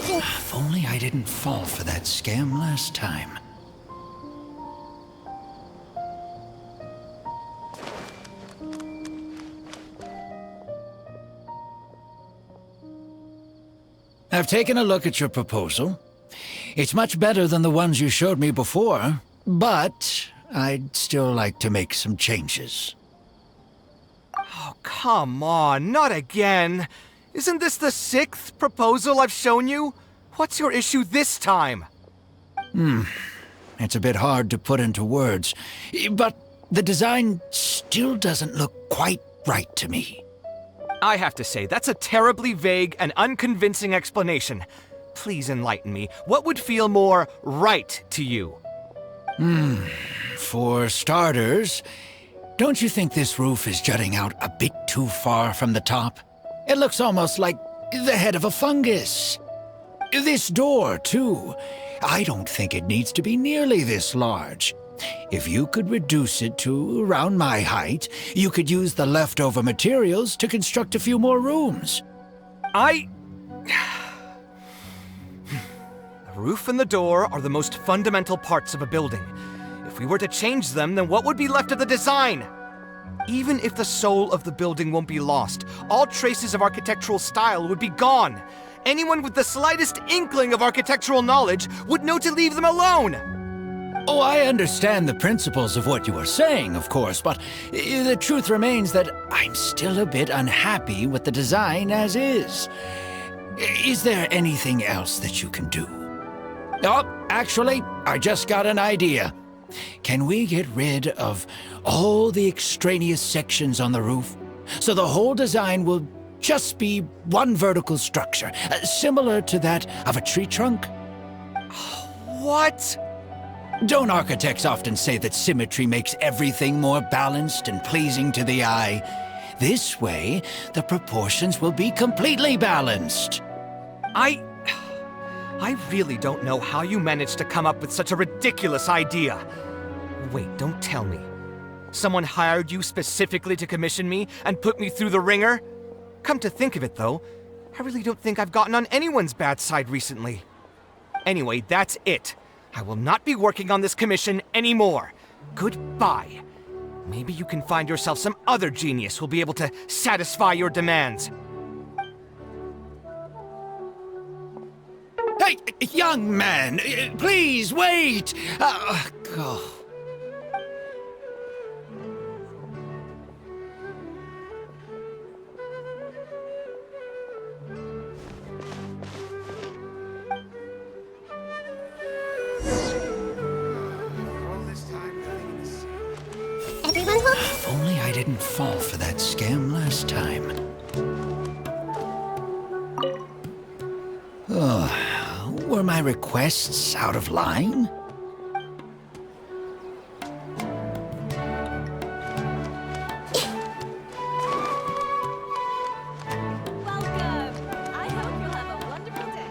anything. If only I didn't fall for that scam last time. I've taken a look at your proposal. It's much better than the ones you showed me before, but I'd still like to make some changes. Oh, come on, not again. Isn't this the 6th proposal I've shown you? What's your issue this time? It's a bit hard to put into words, but the design still doesn't look quite right to me. I have to say, that's a terribly vague and unconvincing explanation. Please enlighten me. What would feel more right to you? For starters, don't you think this roof is jutting out a bit too far from the top? It looks almost like the head of a fungus. This door, too. I don't think it needs to be nearly this large. If you could reduce it to around my height, you could use the leftover materials to construct a few more rooms. The roof and the door are the most fundamental parts of a building. If we were to change them, then what would be left of the design? Even if the soul of the building won't be lost, all traces of architectural style would be gone. Anyone with the slightest inkling of architectural knowledge would know to leave them alone. Oh, I understand the principles of what you are saying, of course, but the truth remains that I'm still a bit unhappy with the design as is. Is there anything else that you can do? Oh, actually, I just got an idea. Can we get rid of all the extraneous sections on the roof, so the whole design will just be one vertical structure, similar to that of a tree trunk? What? Don't architects often say that symmetry makes everything more balanced and pleasing to the eye? This way, the proportions will be completely balanced. I really don't know how you managed to come up with such a ridiculous idea. Wait, don't tell me. Someone hired you specifically to commission me and put me through the ringer? Come to think of it, though, I really don't think I've gotten on anyone's bad side recently. Anyway, that's it. I will not be working on this commission anymore. Goodbye. Maybe you can find yourself some other genius who'll be able to satisfy your demands. Hey, young man, please wait! Go. Everyone will... If only I didn't fall for that scam last time. Oh, were my requests out of line? Welcome! I hope you'll have a wonderful day.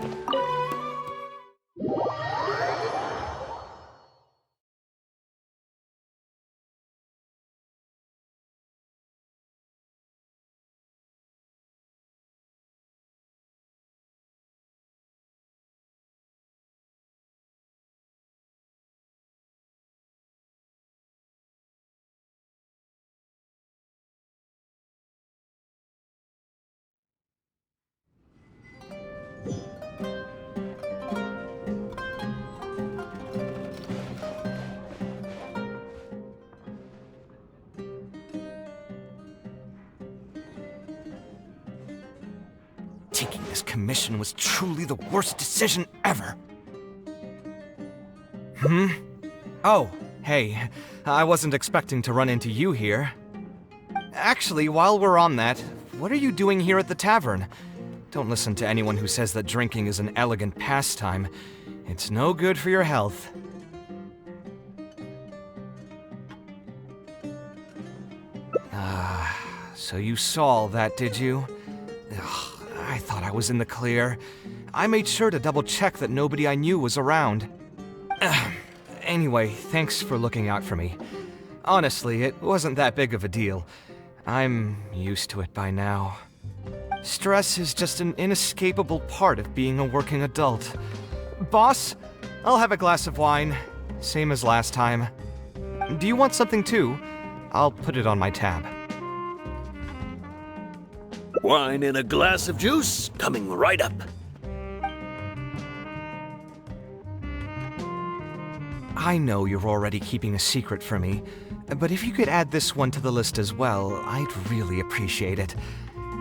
Taking this commission was truly the worst decision ever. Oh, hey, I wasn't expecting to run into you here. Actually, while we're on that, what are you doing here at the tavern? Don't listen to anyone who says that drinking is an elegant pastime. It's no good for your health. So you saw all that, did you? Ugh. I thought I was in the clear. I made sure to double-check that nobody I knew was around. Anyway, thanks for looking out for me. Honestly, it wasn't that big of a deal. I'm used to it by now. Stress is just an inescapable part of being a working adult. Boss, I'll have a glass of wine, same as last time. Do you want something too? I'll put it on my tab. Wine and a glass of juice coming right up. I know you're already keeping a secret from me, but if you could add this one to the list as well, I'd really appreciate it.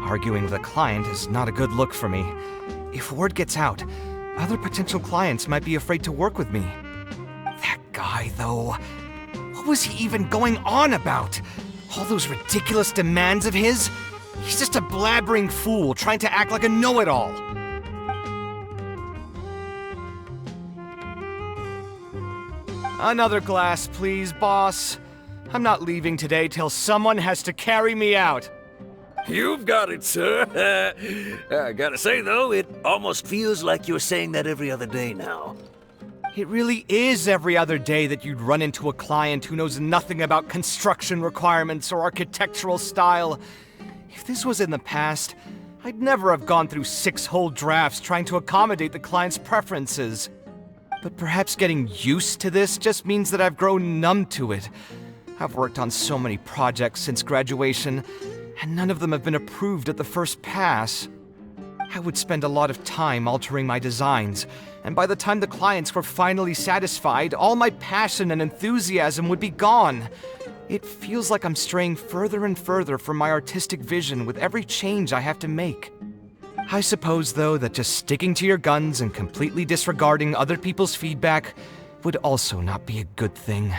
Arguing with a client is not a good look for me. If word gets out, other potential clients might be afraid to work with me. That guy, though, what was he even going on about? All those ridiculous demands of his? He's just a blabbering fool trying to act like a know-it-all. Another glass, please, boss. I'm not leaving today till someone has to carry me out. You've got it, sir. I gotta say, though, it almost feels like you're saying that every other day now. It really is every other day that you'd run into a client who knows nothing about construction requirements or architectural style. If this was in the past, I'd never have gone through 6 whole drafts trying to accommodate the client's preferences. But perhaps getting used to this just means that I've grown numb to it. I've worked on so many projects since graduation, and none of them have been approved at the first pass. I would spend a lot of time altering my designs, and by the time the clients were finally satisfied, all my passion and enthusiasm would be gone. It feels like I'm straying further and further from my artistic vision with every change I have to make. I suppose, though, that just sticking to your guns and completely disregarding other people's feedback would also not be a good thing.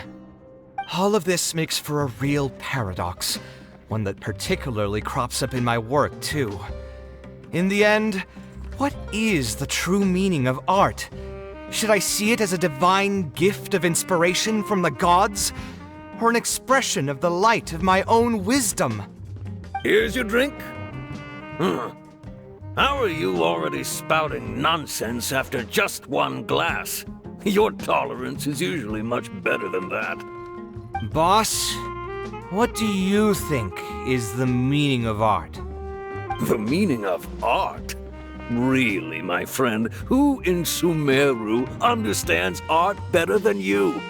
All of this makes for a real paradox, one that particularly crops up in my work, too. In the end, what is the true meaning of art? Should I see it as a divine gift of inspiration from the gods, or an expression of the light of my own wisdom? Here's your drink. How are you already spouting nonsense after just one glass? Your tolerance is usually much better than that. Boss, what do you think is the meaning of art? The meaning of art? Really, my friend, who in Sumeru understands art better than you?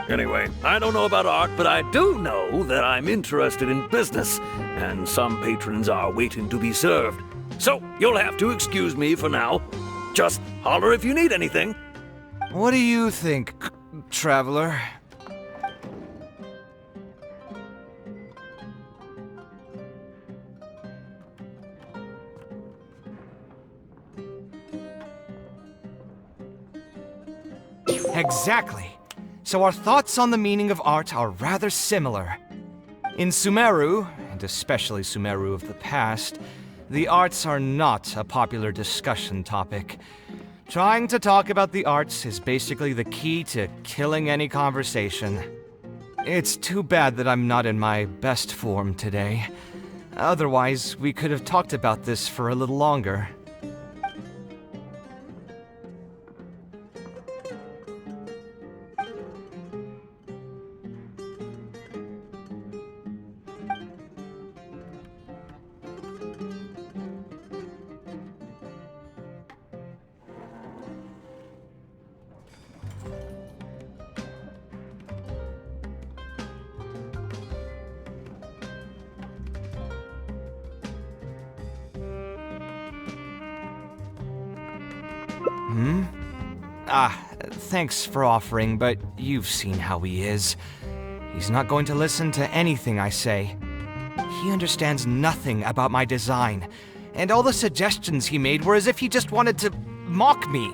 Anyway, I don't know about art, but I do know that I'm interested in business, and some patrons are waiting to be served. So, you'll have to excuse me for now. Just holler if you need anything. What do you think, traveler? Exactly. So our thoughts on the meaning of art are rather similar. In Sumeru, and especially Sumeru of the past, the arts are not a popular discussion topic. Trying to talk about the arts is basically the key to killing any conversation. It's too bad that I'm not in my best form today. Otherwise, we could have talked about this for a little longer. Thanks for offering, but you've seen how he is. He's not going to listen to anything I say. He understands nothing about my design, and all the suggestions he made were as if he just wanted to mock me.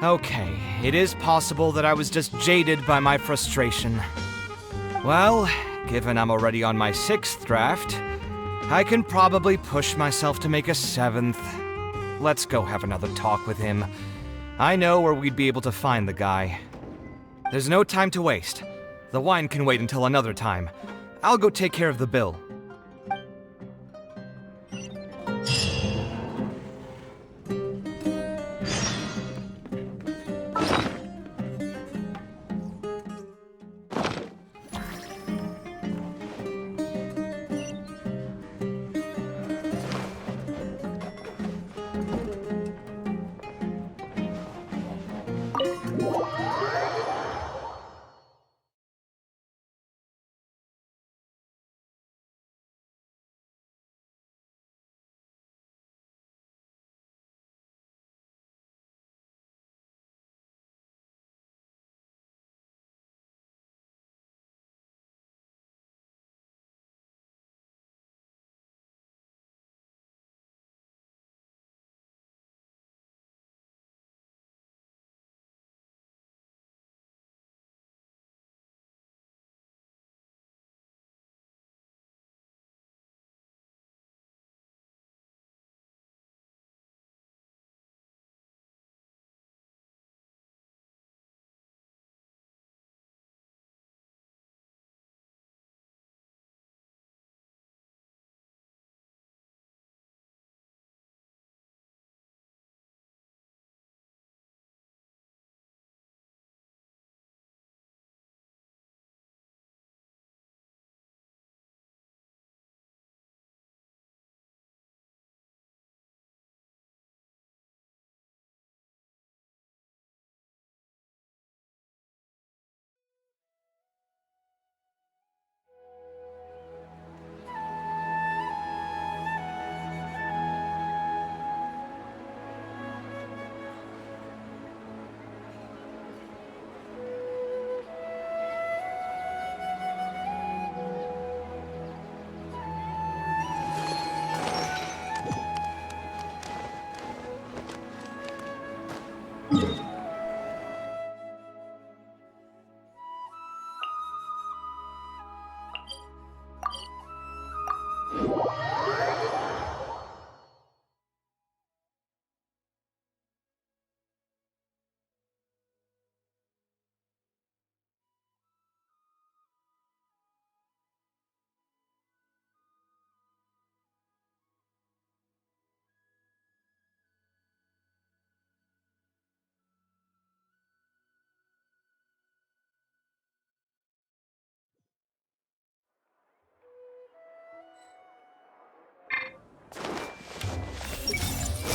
Okay, it is possible that I was just jaded by my frustration. Well, given I'm already on my 6th draft, I can probably push myself to make a 7th. Let's go have another talk with him. I know where we'd be able to find the guy. There's no time to waste. The wine can wait until another time. I'll go take care of the bill.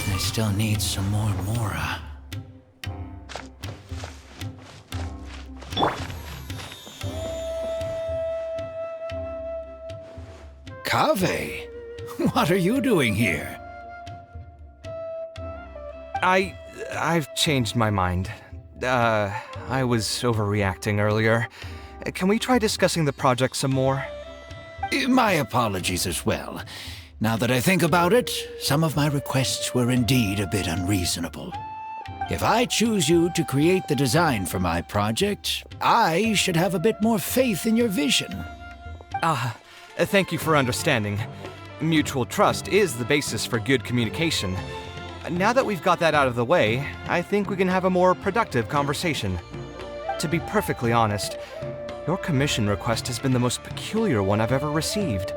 I still need some more Mora. Kaveh, what are you doing here? I've changed my mind. I was overreacting earlier. Can we try discussing the project some more? My apologies as well. Now that I think about it, some of my requests were indeed a bit unreasonable. If I choose you to create the design for my project, I should have a bit more faith in your vision. Thank you for understanding. Mutual trust is the basis for good communication. Now that we've got that out of the way, I think we can have a more productive conversation. To be perfectly honest, your commission request has been the most peculiar one I've ever received.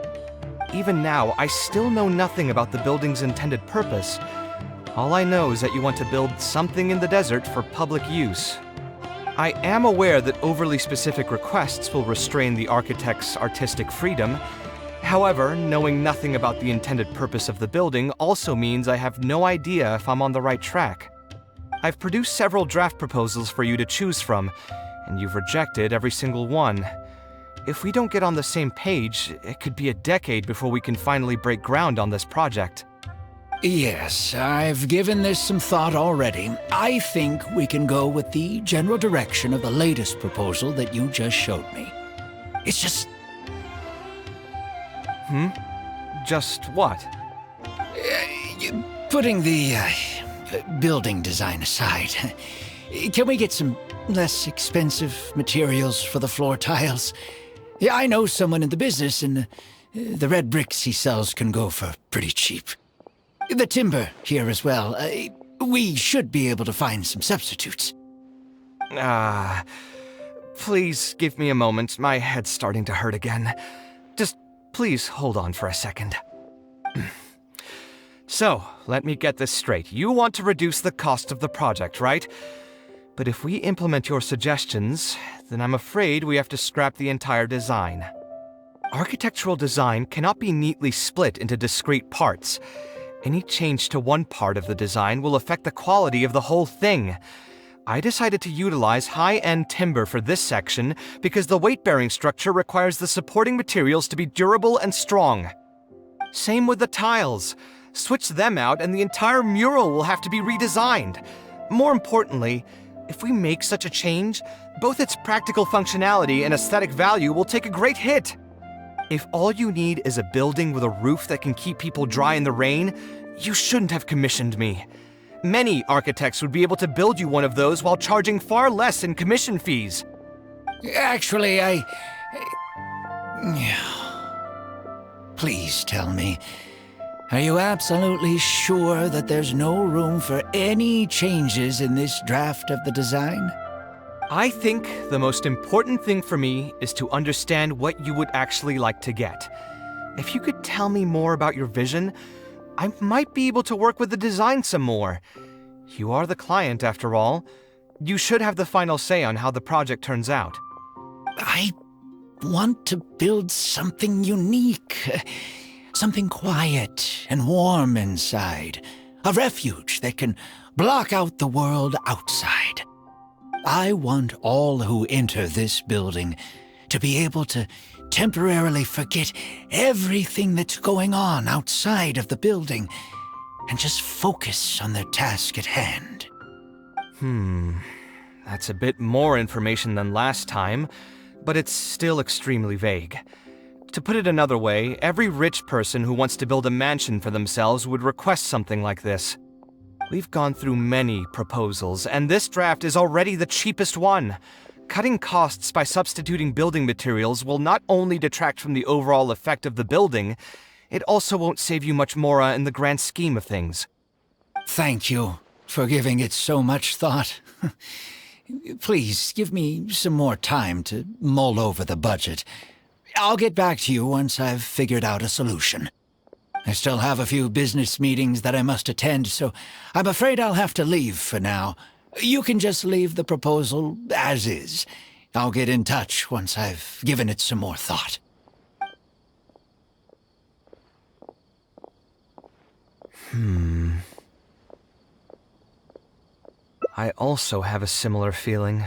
Even now, I still know nothing about the building's intended purpose. All I know is that you want to build something in the desert for public use. I am aware that overly specific requests will restrain the architect's artistic freedom. However, knowing nothing about the intended purpose of the building also means I have no idea if I'm on the right track. I've produced several draft proposals for you to choose from, and you've rejected every single one. If we don't get on the same page, it could be a decade before we can finally break ground on this project. Yes, I've given this some thought already. I think we can go with the general direction of the latest proposal that you just showed me. It's just... Just what? Putting the building design aside, can we get some less expensive materials for the floor tiles? Yeah, I know someone in the business, and the red bricks he sells can go for pretty cheap. The timber here as well. We should be able to find some substitutes. Please give me a moment. My head's starting to hurt again. Just please hold on for a second. So, let me get this straight. You want to reduce the cost of the project, right? But if we implement your suggestions, then I'm afraid we have to scrap the entire design. Architectural design cannot be neatly split into discrete parts. Any change to one part of the design will affect the quality of the whole thing. I decided to utilize high-end timber for this section because the weight-bearing structure requires the supporting materials to be durable and strong. Same with the tiles. Switch them out and the entire mural will have to be redesigned. More importantly, if we make such a change, both its practical functionality and aesthetic value will take a great hit. If all you need is a building with a roof that can keep people dry in the rain, you shouldn't have commissioned me. Many architects would be able to build you one of those while charging far less in commission fees. Actually, Please tell me, are you absolutely sure that there's no room for any changes in this draft of the design? I think the most important thing for me is to understand what you would actually like to get. If you could tell me more about your vision, I might be able to work with the design some more. You are the client, after all. You should have the final say on how the project turns out. I want to build something unique. Something quiet and warm inside. A refuge that can block out the world outside. I want all who enter this building to be able to temporarily forget everything that's going on outside of the building and just focus on their task at hand. That's a bit more information than last time, but it's still extremely vague. To put it another way, every rich person who wants to build a mansion for themselves would request something like this. We've gone through many proposals, and this draft is already the cheapest one. Cutting costs by substituting building materials will not only detract from the overall effect of the building, it also won't save you much mora in the grand scheme of things. Thank you for giving it so much thought. Please give me some more time to mull over the budget. I'll get back to you once I've figured out a solution. I still have a few business meetings that I must attend, so I'm afraid I'll have to leave for now. You can just leave the proposal as is. I'll get in touch once I've given it some more thought. I also have a similar feeling.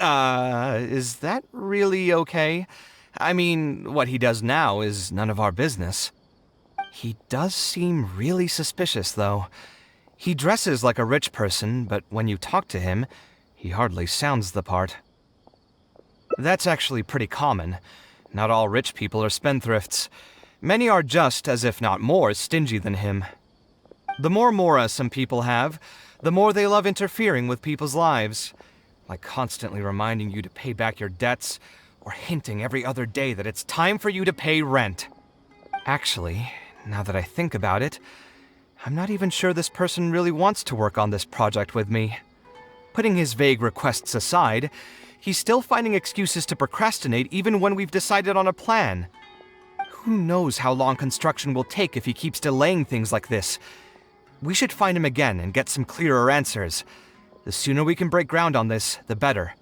Is that really okay? I mean, what he does now is none of our business. He does seem really suspicious, though. He dresses like a rich person, but when you talk to him, he hardly sounds the part. That's actually pretty common. Not all rich people are spendthrifts. Many are just, as if not more, stingy than him. The more mora some people have, the more they love interfering with people's lives. Like constantly reminding you to pay back your debts, or hinting every other day that it's time for you to pay rent. Actually, now that I think about it, I'm not even sure this person really wants to work on this project with me. Putting his vague requests aside, he's still finding excuses to procrastinate even when we've decided on a plan. Who knows how long construction will take if he keeps delaying things like this? We should find him again and get some clearer answers. The sooner we can break ground on this, the better.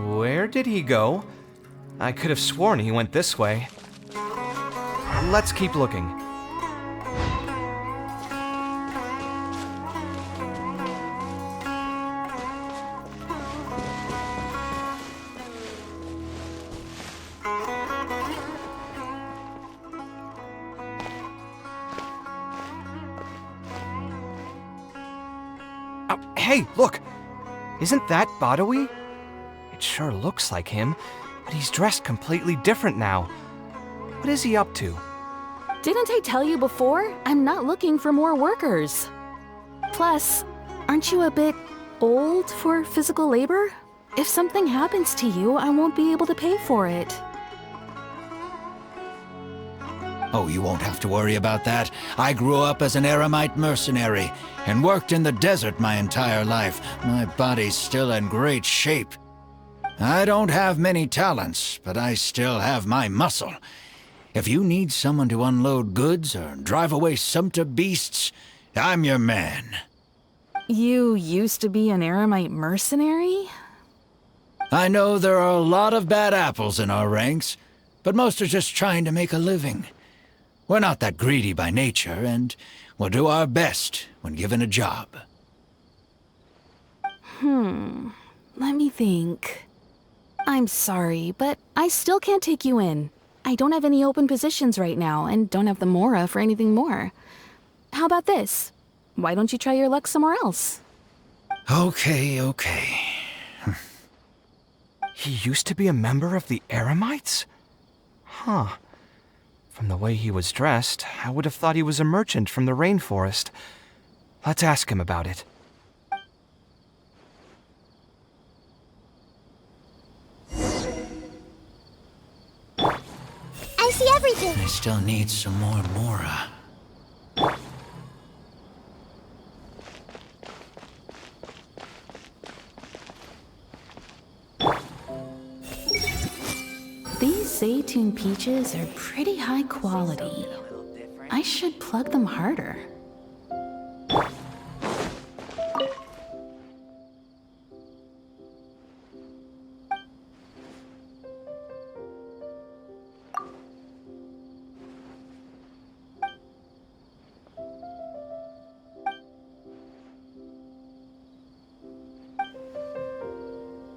Where did he go? I could have sworn he went this way. Let's keep looking. Hey, look! Isn't that Badawi? It sure looks like him, but he's dressed completely different now. What is he up to? Didn't I tell you before? I'm not looking for more workers. Plus, aren't you a bit old for physical labor? If something happens to you, I won't be able to pay for it. Oh, you won't have to worry about that. I grew up as an Eremite mercenary and worked in the desert my entire life. My body's still in great shape. I don't have many talents, but I still have my muscle. If you need someone to unload goods or drive away sumpter beasts, I'm your man. You used to be an Eremite mercenary? I know there are a lot of bad apples in our ranks, but most are just trying to make a living. We're not that greedy by nature, and we'll do our best when given a job. Let me think. I'm sorry, but I still can't take you in. I don't have any open positions right now, and don't have the mora for anything more. How about this? Why don't you try your luck somewhere else? Okay. He used to be a member of the Eremites? Huh. From the way he was dressed, I would have thought he was a merchant from the rainforest. Let's ask him about it. I see everything. I still need some more mora. These Zaytune peaches are pretty high quality. I should plug them harder.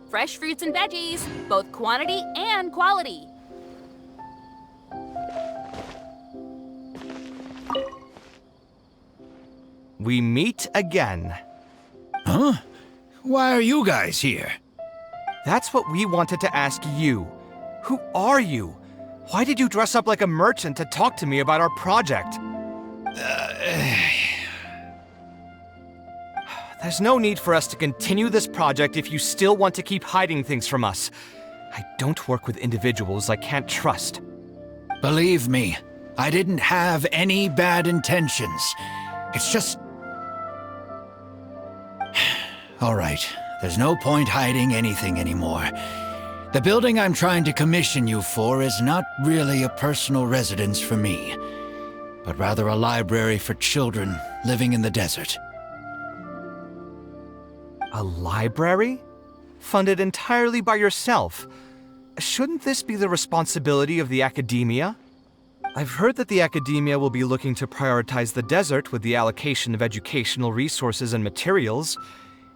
Fresh fruits and veggies, both quantity and quality. We meet again. Why are you guys here? That's what we wanted to ask you. Who are you? Why did you dress up like a merchant to talk to me about our project? There's no need for us to continue this project if you still want to keep hiding things from us. I don't work with individuals I can't trust. Believe me, I didn't have any bad intentions. It's just... All right, there's no point hiding anything anymore. The building I'm trying to commission you for is not really a personal residence for me, but rather a library for children living in the desert. A library? Funded entirely by yourself? Shouldn't this be the responsibility of the academia? I've heard that the academia will be looking to prioritize the desert with the allocation of educational resources and materials.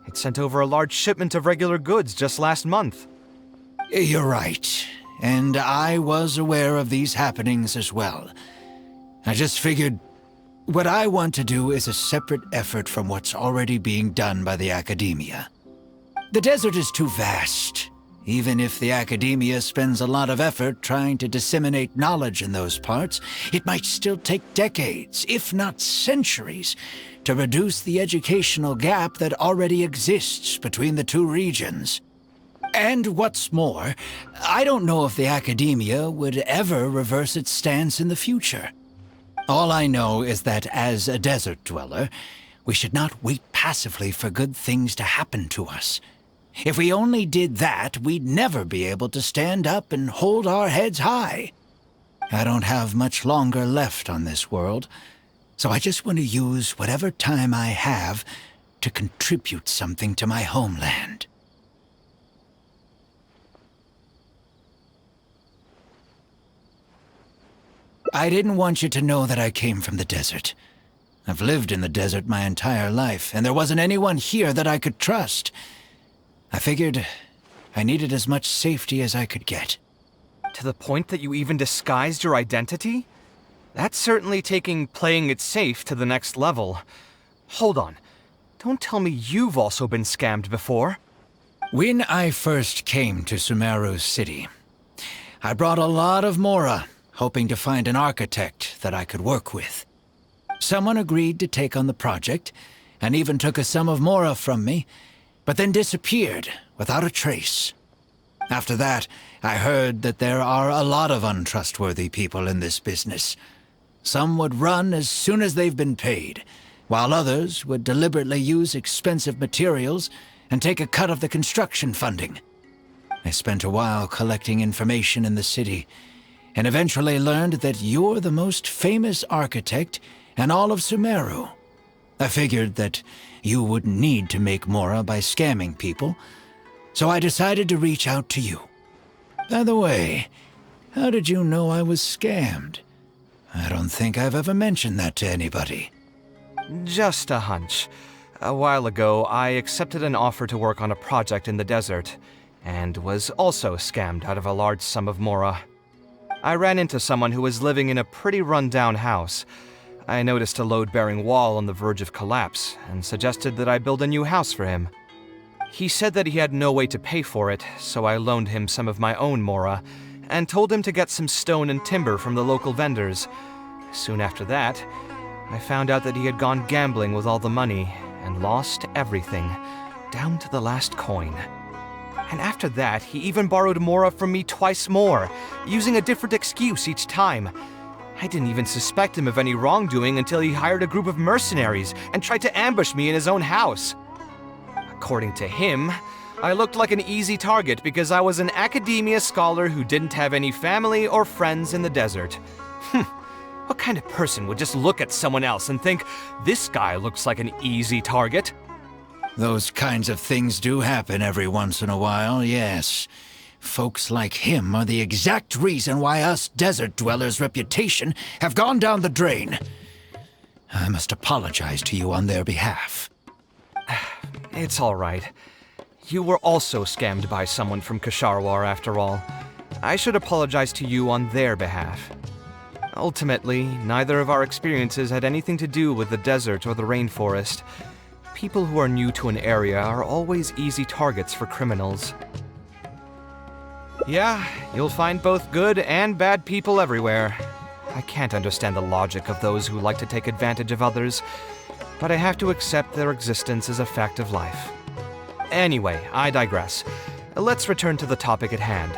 It sent over a large shipment of regular goods just last month. You're right, and I was aware of these happenings as well. I just figured what I want to do is a separate effort from what's already being done by the academia. The desert is too vast. Even if the academia spends a lot of effort trying to disseminate knowledge in those parts, it might still take decades, if not centuries, to reduce the educational gap that already exists between the two regions. And what's more, I don't know if the academia would ever reverse its stance in the future. All I know is that as a desert dweller, we should not wait passively for good things to happen to us. If we only did that, we'd never be able to stand up and hold our heads high. I don't have much longer left on this world, so I just want to use whatever time I have to contribute something to my homeland. I didn't want you to know that I came from the desert. I've lived in the desert my entire life, and there wasn't anyone here that I could trust. I figured I needed as much safety as I could get. To the point that you even disguised your identity? That's certainly taking playing it safe to the next level. Hold on. Don't tell me you've also been scammed before. When I first came to Sumeru's city, I brought a lot of Mora, hoping to find an architect that I could work with. Someone agreed to take on the project, and even took a sum of Mora from me, but then disappeared without a trace. After that, I heard that there are a lot of untrustworthy people in this business. Some would run as soon as they've been paid, while others would deliberately use expensive materials and take a cut of the construction funding. I spent a while collecting information in the city, and eventually learned that you're the most famous architect in all of Sumeru. I figured that you wouldn't need to make Mora by scamming people, so I decided to reach out to you. By the way, how did you know I was scammed? I don't think I've ever mentioned that to anybody. Just a hunch. A while ago, I accepted an offer to work on a project in the desert, and was also scammed out of a large sum of Mora. I ran into someone who was living in a pretty run-down house. I noticed a load-bearing wall on the verge of collapse, and suggested that I build a new house for him. He said that he had no way to pay for it, so I loaned him some of my own Mora, and told him to get some stone and timber from the local vendors. Soon after that, I found out that he had gone gambling with all the money, and lost everything, down to the last coin. And after that, he even borrowed Mora from me twice more, using a different excuse each time. I didn't even suspect him of any wrongdoing until he hired a group of mercenaries and tried to ambush me in his own house. According to him, I looked like an easy target because I was an academia scholar who didn't have any family or friends in the desert. What kind of person would just look at someone else and think, this guy looks like an easy target? Those kinds of things do happen every once in a while, yes. Folks like him are the exact reason why us desert dwellers' reputation have gone down the drain. I must apologize to you on their behalf. It's all right. You were also scammed by someone from Kasharwar after all. I should apologize to you on their behalf. Ultimately, neither of our experiences had anything to do with the desert or the rainforest. People who are new to an area are always easy targets for criminals. Yeah, you'll find both good and bad people everywhere. I can't understand the logic of those who like to take advantage of others, but I have to accept their existence as a fact of life. Anyway, I digress. Let's return to the topic at hand.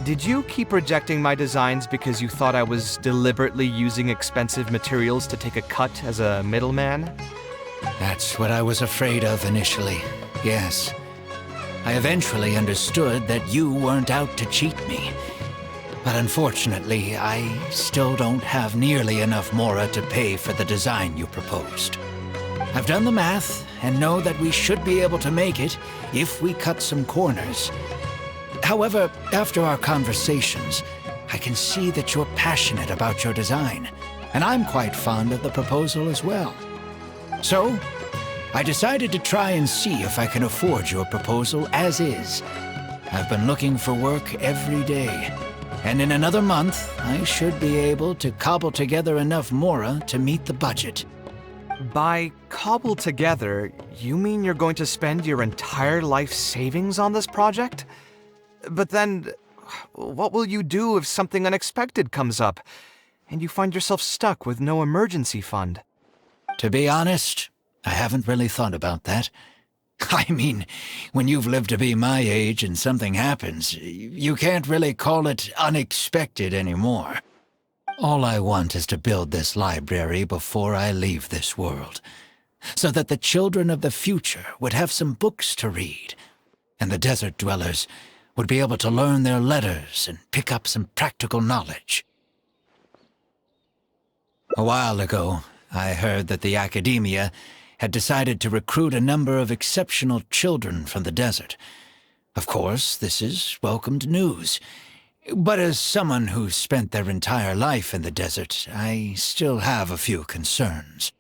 Did you keep rejecting my designs because you thought I was deliberately using expensive materials to take a cut as a middleman? That's what I was afraid of initially, yes. I eventually understood that you weren't out to cheat me. But unfortunately, I still don't have nearly enough Mora to pay for the design you proposed. I've done the math and know that we should be able to make it if we cut some corners. However, after our conversations, I can see that you're passionate about your design, and I'm quite fond of the proposal as well. So, I decided to try and see if I can afford your proposal as is. I've been looking for work every day, and in another month, I should be able to cobble together enough Mora to meet the budget. By cobble together, you mean you're going to spend your entire life savings on this project? But then, what will you do if something unexpected comes up, and you find yourself stuck with no emergency fund? To be honest, I haven't really thought about that. I mean, when you've lived to be my age and something happens, you can't really call it unexpected anymore. All I want is to build this library before I leave this world, so that the children of the future would have some books to read, and the desert dwellers would be able to learn their letters and pick up some practical knowledge. A while ago, I heard that the academia had decided to recruit a number of exceptional children from the desert. Of course, this is welcomed news. But as someone who's spent their entire life in the desert, I still have a few concerns.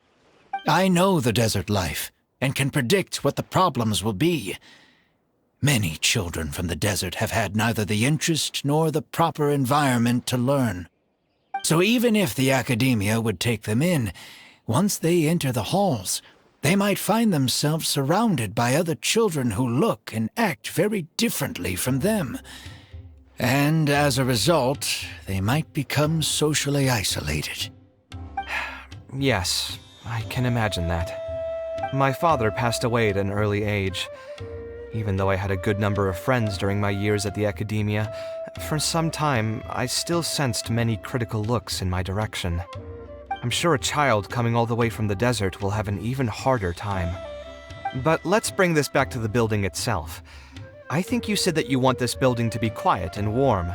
I know the desert life and can predict what the problems will be. Many children from the desert have had neither the interest nor the proper environment to learn. So even if the academia would take them in, once they enter the halls, they might find themselves surrounded by other children who look and act very differently from them. And as a result, they might become socially isolated. Yes, I can imagine that. My father passed away at an early age. Even though I had a good number of friends during my years at the academia, for some time I still sensed many critical looks in my direction. I'm sure a child coming all the way from the desert will have an even harder time. But let's bring this back to the building itself. I think you said that you want this building to be quiet and warm,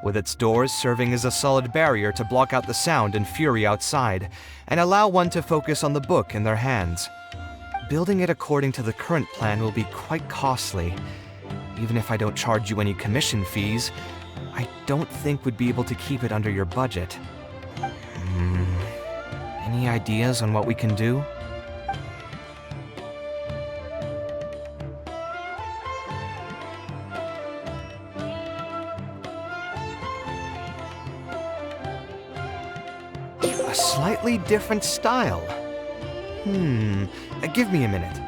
with its doors serving as a solid barrier to block out the sound and fury outside, and allow one to focus on the book in their hands. Building it according to the current plan will be quite costly. Even if I don't charge you any commission fees, I don't think we'd be able to keep it under your budget. Any ideas on what we can do? A slightly different style. Give me a minute.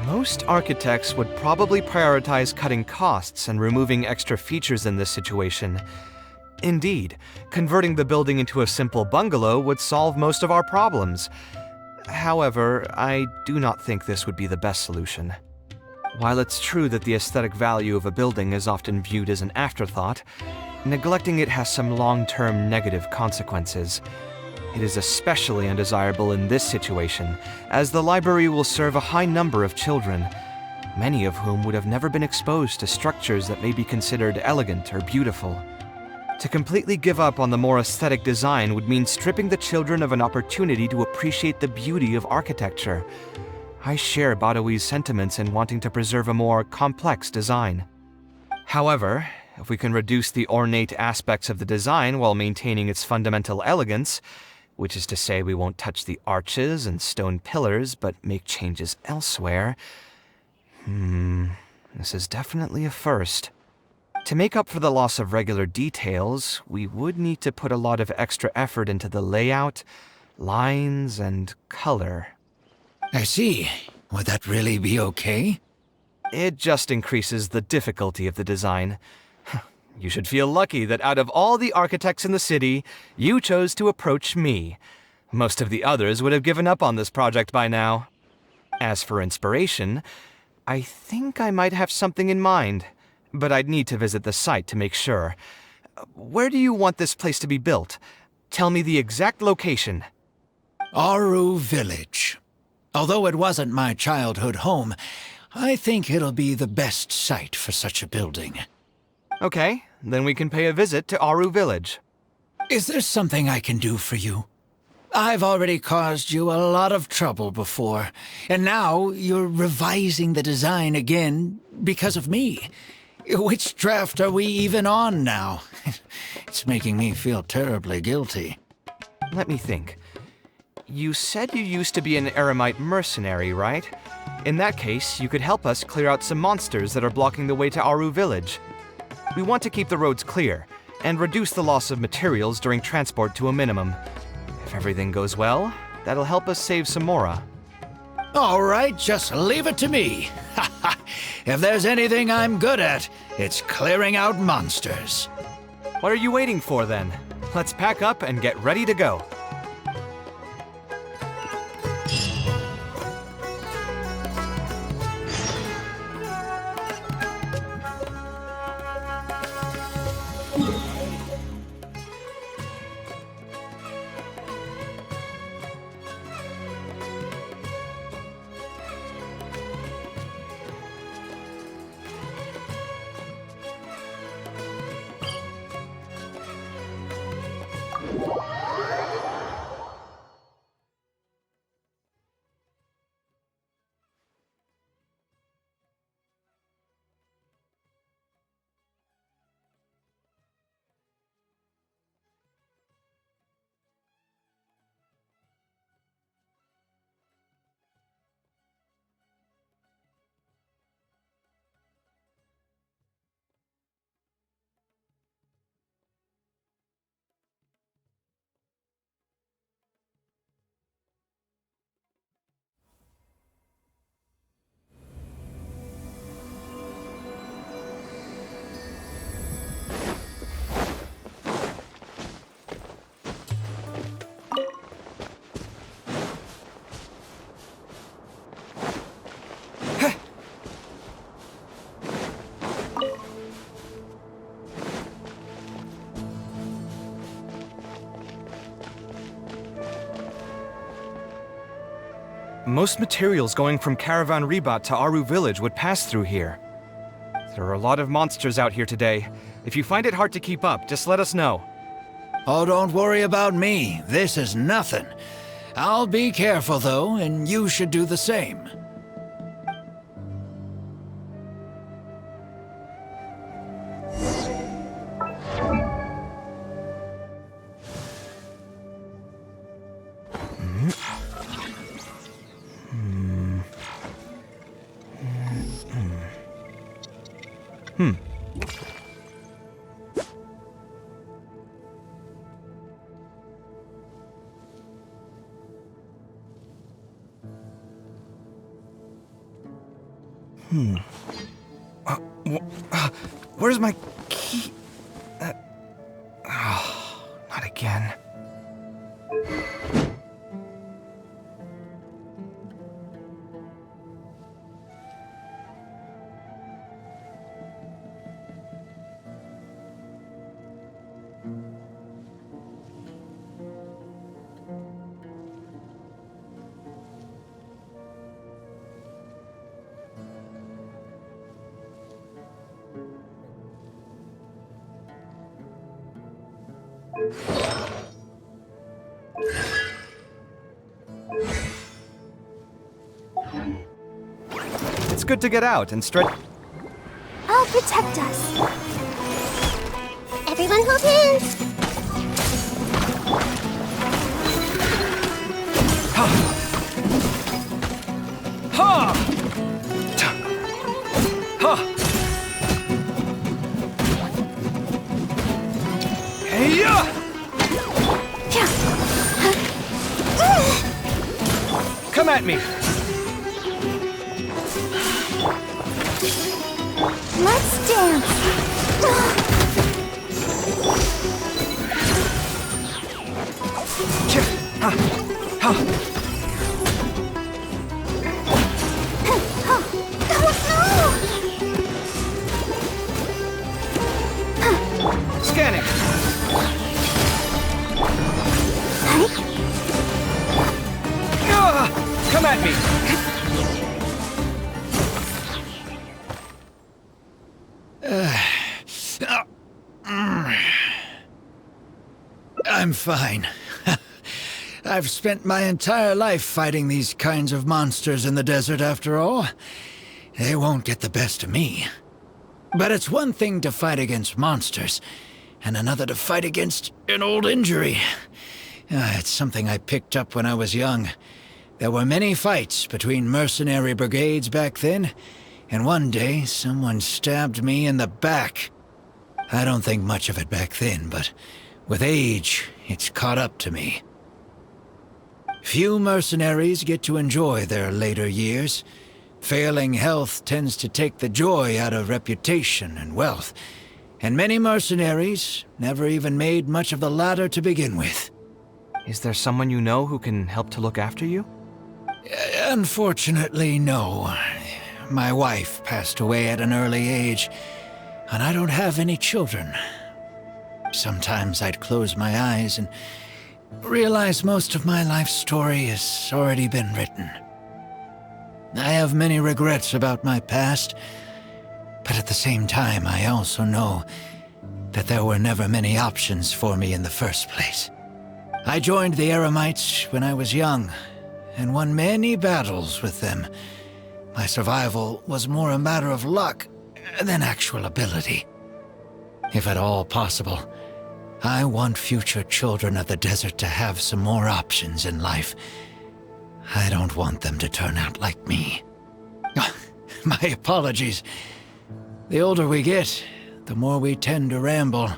Most architects would probably prioritize cutting costs and removing extra features in this situation. Indeed, converting the building into a simple bungalow would solve most of our problems. However, I do not think this would be the best solution. While it's true that the aesthetic value of a building is often viewed as an afterthought, neglecting it has some long-term negative consequences. It is especially undesirable in this situation, as the library will serve a high number of children, many of whom would have never been exposed to structures that may be considered elegant or beautiful. To completely give up on the more aesthetic design would mean stripping the children of an opportunity to appreciate the beauty of architecture. I share Badawi's sentiments in wanting to preserve a more complex design. However, if we can reduce the ornate aspects of the design while maintaining its fundamental elegance, which is to say we won't touch the arches and stone pillars but make changes elsewhere, this is definitely a first. To make up for the loss of regular details, we would need to put a lot of extra effort into the layout, lines, and color. I see. Would that really be okay? It just increases the difficulty of the design. You should feel lucky that out of all the architects in the city, you chose to approach me. Most of the others would have given up on this project by now. As for inspiration, I think I might have something in mind, but I'd need to visit the site to make sure. Where do you want this place to be built? Tell me the exact location. Aru Village. Although it wasn't my childhood home, I think it'll be the best site for such a building. Okay, then we can pay a visit to Aru Village. Is there something I can do for you? I've already caused you a lot of trouble before, and now you're revising the design again because of me. Which draft are we even on now? It's making me feel terribly guilty. Let me think. You said you used to be an Eremite mercenary, right? In that case, you could help us clear out some monsters that are blocking the way to Aru Village. We want to keep the roads clear, and reduce the loss of materials during transport to a minimum. If everything goes well, that'll help us save some Mora. All right, just leave it to me. If there's anything I'm good at, it's clearing out monsters. What are you waiting for then? Let's pack up and get ready to go. Most materials going from Caravan Ribat to Aru Village would pass through here. There are a lot of monsters out here today. If you find it hard to keep up, just let us know. Oh, don't worry about me. This is nothing. I'll be careful, though, and you should do the same. Where's my key? Not again. It's good to get out and stretch. I'll protect us. Everyone hold hands. Ha! Ha! Hey-ya! Come at me! Let's dance. Scanning. Come at me. I'm fine. I've spent my entire life fighting these kinds of monsters in the desert, after all. They won't get the best of me. But it's one thing to fight against monsters, and another to fight against an old injury. It's something I picked up when I was young. There were many fights between mercenary brigades back then, and one day someone stabbed me in the back. I don't think much of it back then, but with age, it's caught up to me. Few mercenaries get to enjoy their later years. Failing health tends to take the joy out of reputation and wealth, and many mercenaries never even made much of the latter to begin with. Is there someone you know who can help to look after you? Unfortunately, no. My wife passed away at an early age, and I don't have any children. Sometimes I'd close my eyes and realize most of my life story has already been written. I have many regrets about my past, but at the same time I also know that there were never many options for me in the first place. I joined the Eremites when I was young, and won many battles with them. My survival was more a matter of luck than actual ability. If at all possible, I want future children of the desert to have some more options in life. I don't want them to turn out like me. My apologies. The older we get, the more we tend to ramble.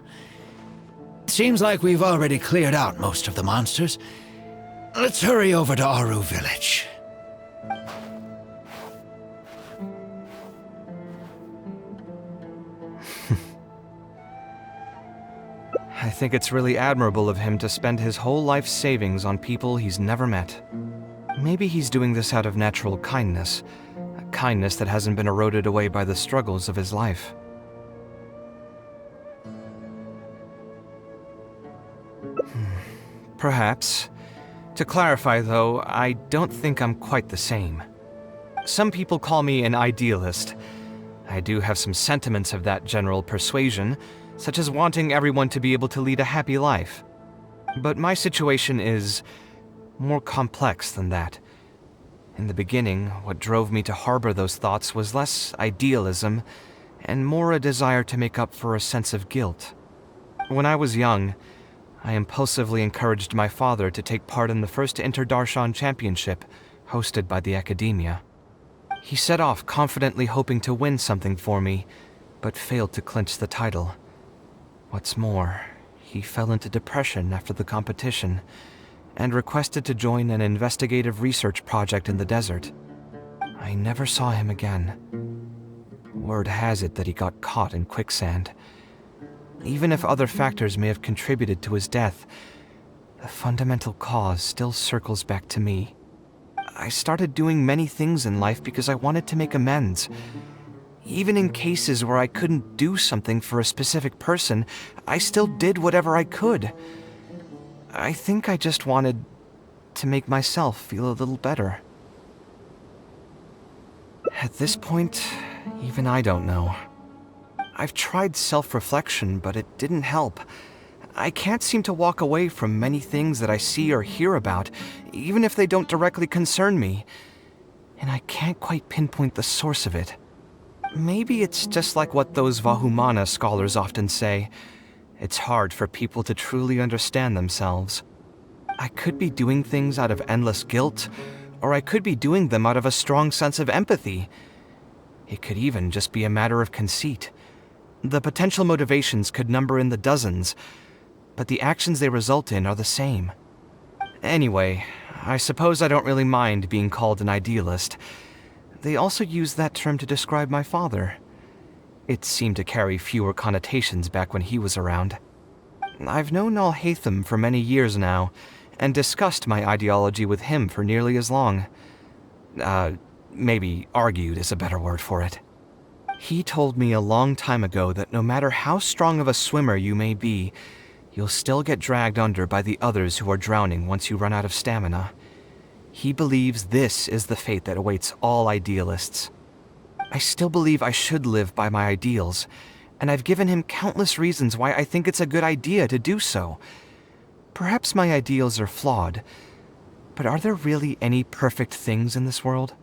Seems like we've already cleared out most of the monsters. Let's hurry over to Aru village. I think it's really admirable of him to spend his whole life savings on people he's never met. Maybe he's doing this out of natural kindness, a kindness that hasn't been eroded away by the struggles of his life. Perhaps. To clarify, though, I don't think I'm quite the same. Some people call me an idealist. I do have some sentiments of that general persuasion, such as wanting everyone to be able to lead a happy life. But my situation is more complex than that. In the beginning, what drove me to harbor those thoughts was less idealism and more a desire to make up for a sense of guilt. When I was young, I impulsively encouraged my father to take part in the first Inter-Darshan Championship hosted by the Academia. He set off confidently hoping to win something for me, but failed to clinch the title. What's more, he fell into depression after the competition and requested to join an investigative research project in the desert. I never saw him again. Word has it that he got caught in quicksand. Even if other factors may have contributed to his death, the fundamental cause still circles back to me. I started doing many things in life because I wanted to make amends. Even in cases where I couldn't do something for a specific person, I still did whatever I could. I think I just wanted to make myself feel a little better. At this point, even I don't know. I've tried self-reflection, but it didn't help. I can't seem to walk away from many things that I see or hear about, even if they don't directly concern me. And I can't quite pinpoint the source of it. Maybe it's just like what those Vahumana scholars often say. It's hard for people to truly understand themselves. I could be doing things out of endless guilt, or I could be doing them out of a strong sense of empathy. It could even just be a matter of conceit. The potential motivations could number in the dozens, but the actions they result in are the same. Anyway, I suppose I don't really mind being called an idealist. they also used that term to describe my father. It seemed to carry fewer connotations back when he was around. I've known Alhaitham for many years now, and discussed my ideology with him for nearly as long. Maybe argued is a better word for it. He told me a long time ago that no matter how strong of a swimmer you may be, you'll still get dragged under by the others who are drowning once you run out of stamina. He believes this is the fate that awaits all idealists. I still believe I should live by my ideals, and I've given him countless reasons why I think it's a good idea to do so. Perhaps my ideals are flawed, but are there really any perfect things in this world?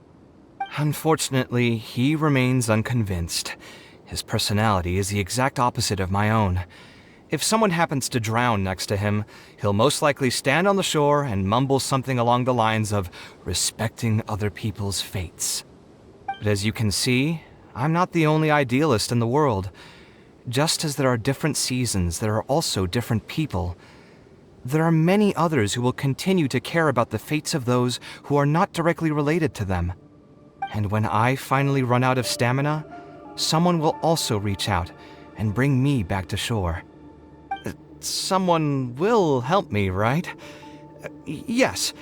Unfortunately, he remains unconvinced. His personality is the exact opposite of my own. If someone happens to drown next to him, he'll most likely stand on the shore and mumble something along the lines of respecting other people's fates. But as you can see, I'm not the only idealist in the world. Just as there are different seasons, there are also different people. There are many others who will continue to care about the fates of those who are not directly related to them. And when I finally run out of stamina, someone will also reach out and bring me back to shore. Someone will help me, right? Yes,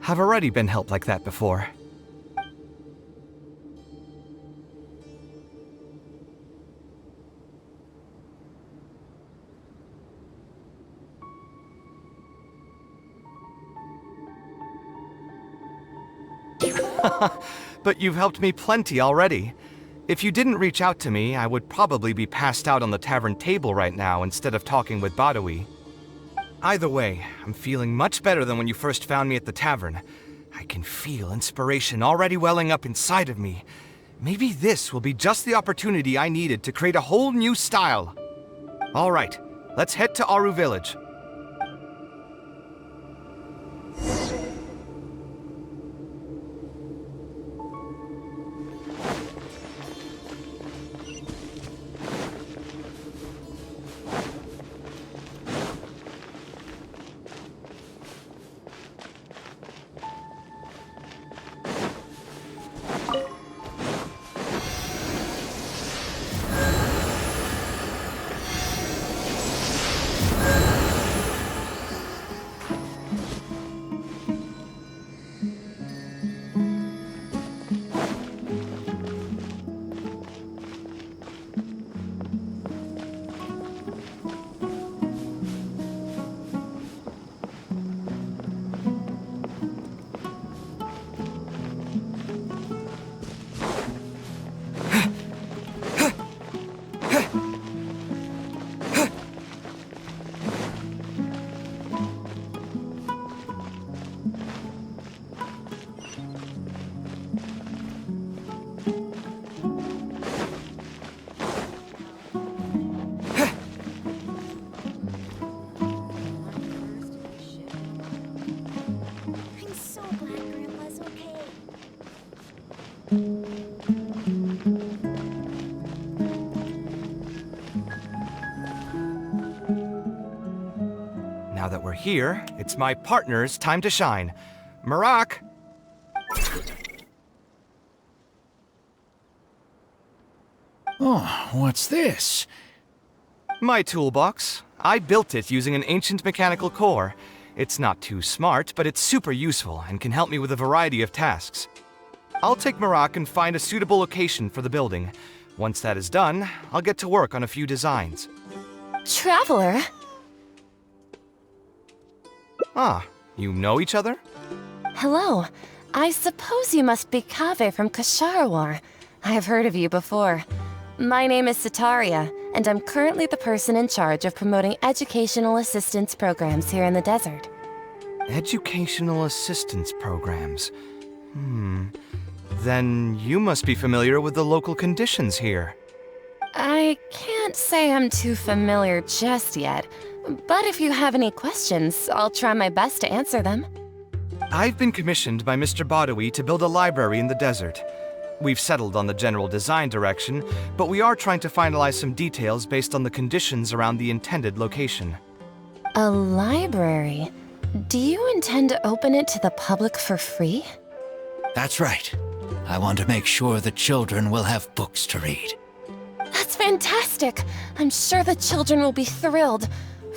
I've already been helped like that before. But you've helped me plenty already. If you didn't reach out to me, I would probably be passed out on the tavern table right now instead of talking with Badawi. Either way, I'm feeling much better than when you first found me at the tavern. I can feel inspiration already welling up inside of me. Maybe this will be just the opportunity I needed to create a whole new style. All right, let's head to Aru Village. I'm so glad Grandpa's okay. Now that we're here, it's my partner's time to shine. Marak! Oh, what's this? My toolbox. I built it using an ancient mechanical core. It's not too smart, but it's super useful and can help me with a variety of tasks. I'll take Marak and find a suitable location for the building. Once that is done, I'll get to work on a few designs. Traveler? Ah, you know each other? Hello. I suppose you must be Kaveh from Kasharawar. I have heard of you before. My name is Sataria, and I'm currently the person in charge of promoting educational assistance programs here in the desert. Educational assistance programs. Then you must be familiar with the local conditions here. I can't say I'm too familiar just yet, but if you have any questions, I'll try my best to answer them. I've been commissioned by Mr. Badawi to build a library in the desert. We've settled on the general design direction, but we are trying to finalize some details based on the conditions around the intended location. A library? Do you intend to open it to the public for free? That's right. I want to make sure the children will have books to read. That's fantastic! I'm sure the children will be thrilled.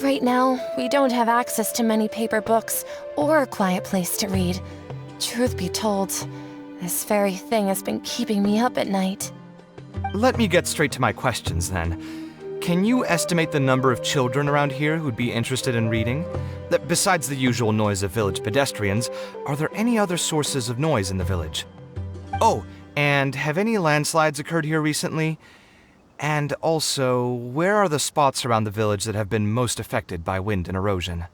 Right now, we don't have access to many paper books or a quiet place to read. Truth be told, this very thing has been keeping me up at night. Let me get straight to my questions then. Can you estimate the number of children around here who'd be interested in reading? Besides the usual noise of village pedestrians, are there any other sources of noise in the village? Oh, and have any landslides occurred here recently? And also, where are the spots around the village that have been most affected by wind and erosion?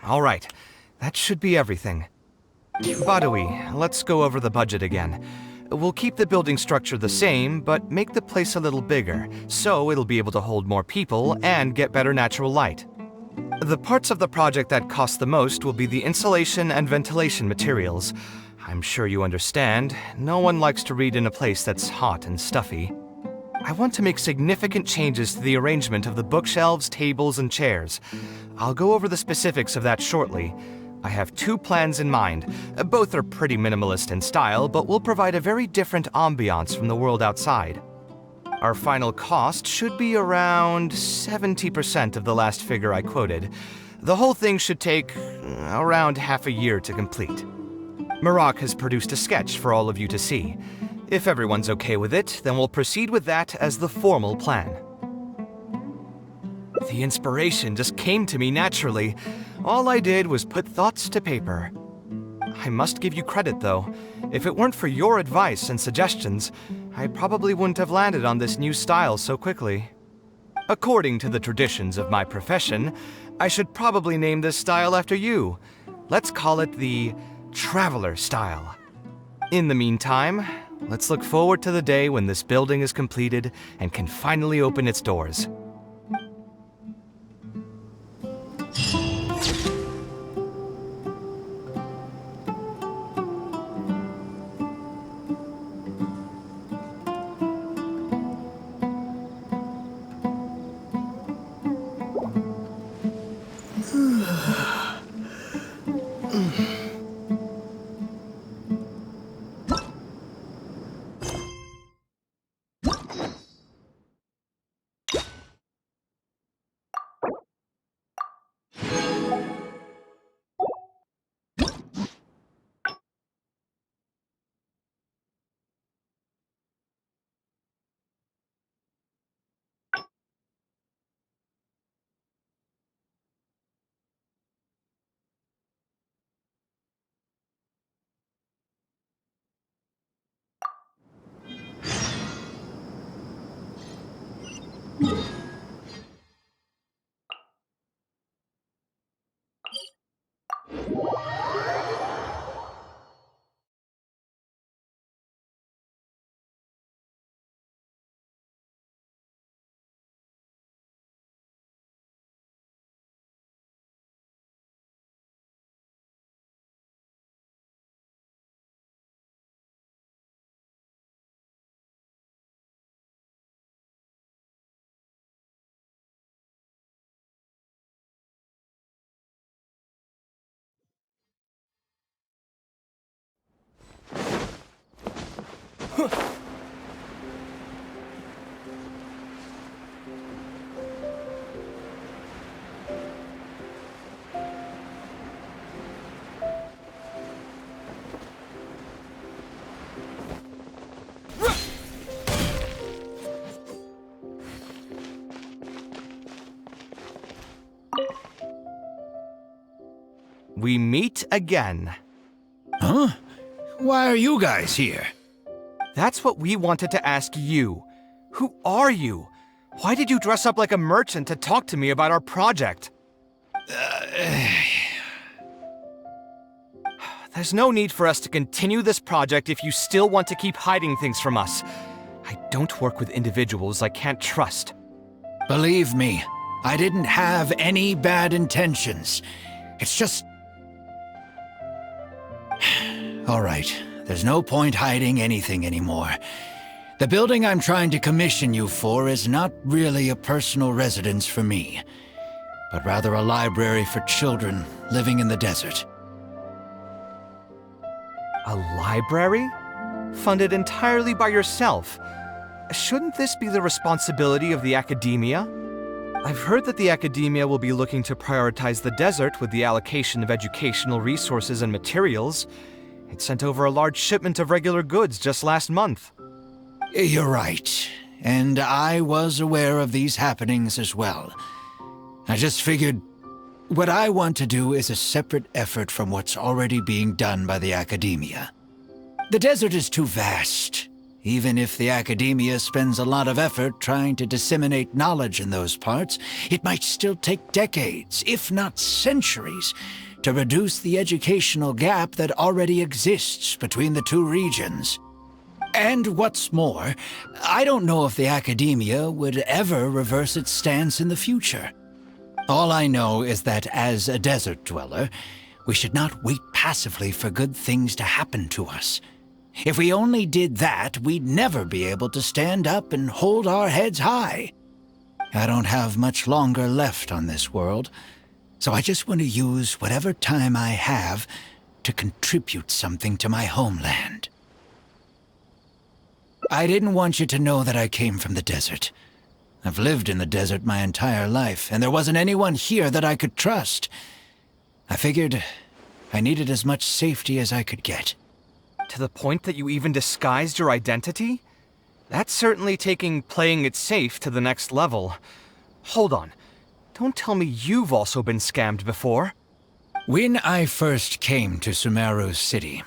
All right, that should be everything. Badawi, let's go over the budget again. We'll keep the building structure the same, but make the place a little bigger, so it'll be able to hold more people and get better natural light. The parts of the project that cost the most will be the insulation and ventilation materials. I'm sure you understand, no one likes to read in a place that's hot and stuffy. I want to make significant changes to the arrangement of the bookshelves, tables, and chairs. I'll go over the specifics of that shortly. I have two plans in mind. Both are pretty minimalist in style, but will provide a very different ambiance from the world outside. Our final cost should be around 70% of the last figure I quoted. The whole thing should take around half a year to complete. Marak has produced a sketch for all of you to see. If everyone's okay with it, then we'll proceed with that as the formal plan. The inspiration just came to me naturally. All I did was put thoughts to paper. I must give you credit, though. If it weren't for your advice and suggestions, I probably wouldn't have landed on this new style so quickly. According to the traditions of my profession, I should probably name this style after you. Let's call it the Traveler style. In the meantime, let's look forward to the day when this building is completed and can finally open its doors. We meet again. Huh? Why are you guys here? That's what we wanted to ask you. Who are you? Why did you dress up like a merchant to talk to me about our project? There's no need for us to continue this project if you still want to keep hiding things from us. I don't work with individuals I can't trust. Believe me, I didn't have any bad intentions. It's just... All right, there's no point hiding anything anymore. The building I'm trying to commission you for is not really a personal residence for me, but rather a library for children living in the desert. A library? Funded entirely by yourself? Shouldn't this be the responsibility of the academia? I've heard that the academia will be looking to prioritize the desert with the allocation of educational resources and materials. It sent over a large shipment of regular goods just last month. You're right, and I was aware of these happenings as well. I just figured what I want to do is a separate effort from what's already being done by the academia. The desert is too vast. Even if the academia spends a lot of effort trying to disseminate knowledge in those parts, it might still take decades, if not centuries, to reduce the educational gap that already exists between the two regions. And what's more, I don't know if the academia would ever reverse its stance in the future. All I know is that as a desert dweller, we should not wait passively for good things to happen to us. If we only did that, we'd never be able to stand up and hold our heads high. I don't have much longer left on this world, so I just want to use whatever time I have to contribute something to my homeland. I didn't want you to know that I came from the desert. I've lived in the desert my entire life, and there wasn't anyone here that I could trust. I figured I needed as much safety as I could get. To the point that you even disguised your identity? That's certainly taking playing it safe to the next level. Hold on. Don't tell me you've also been scammed before. When I first came to Sumeru City,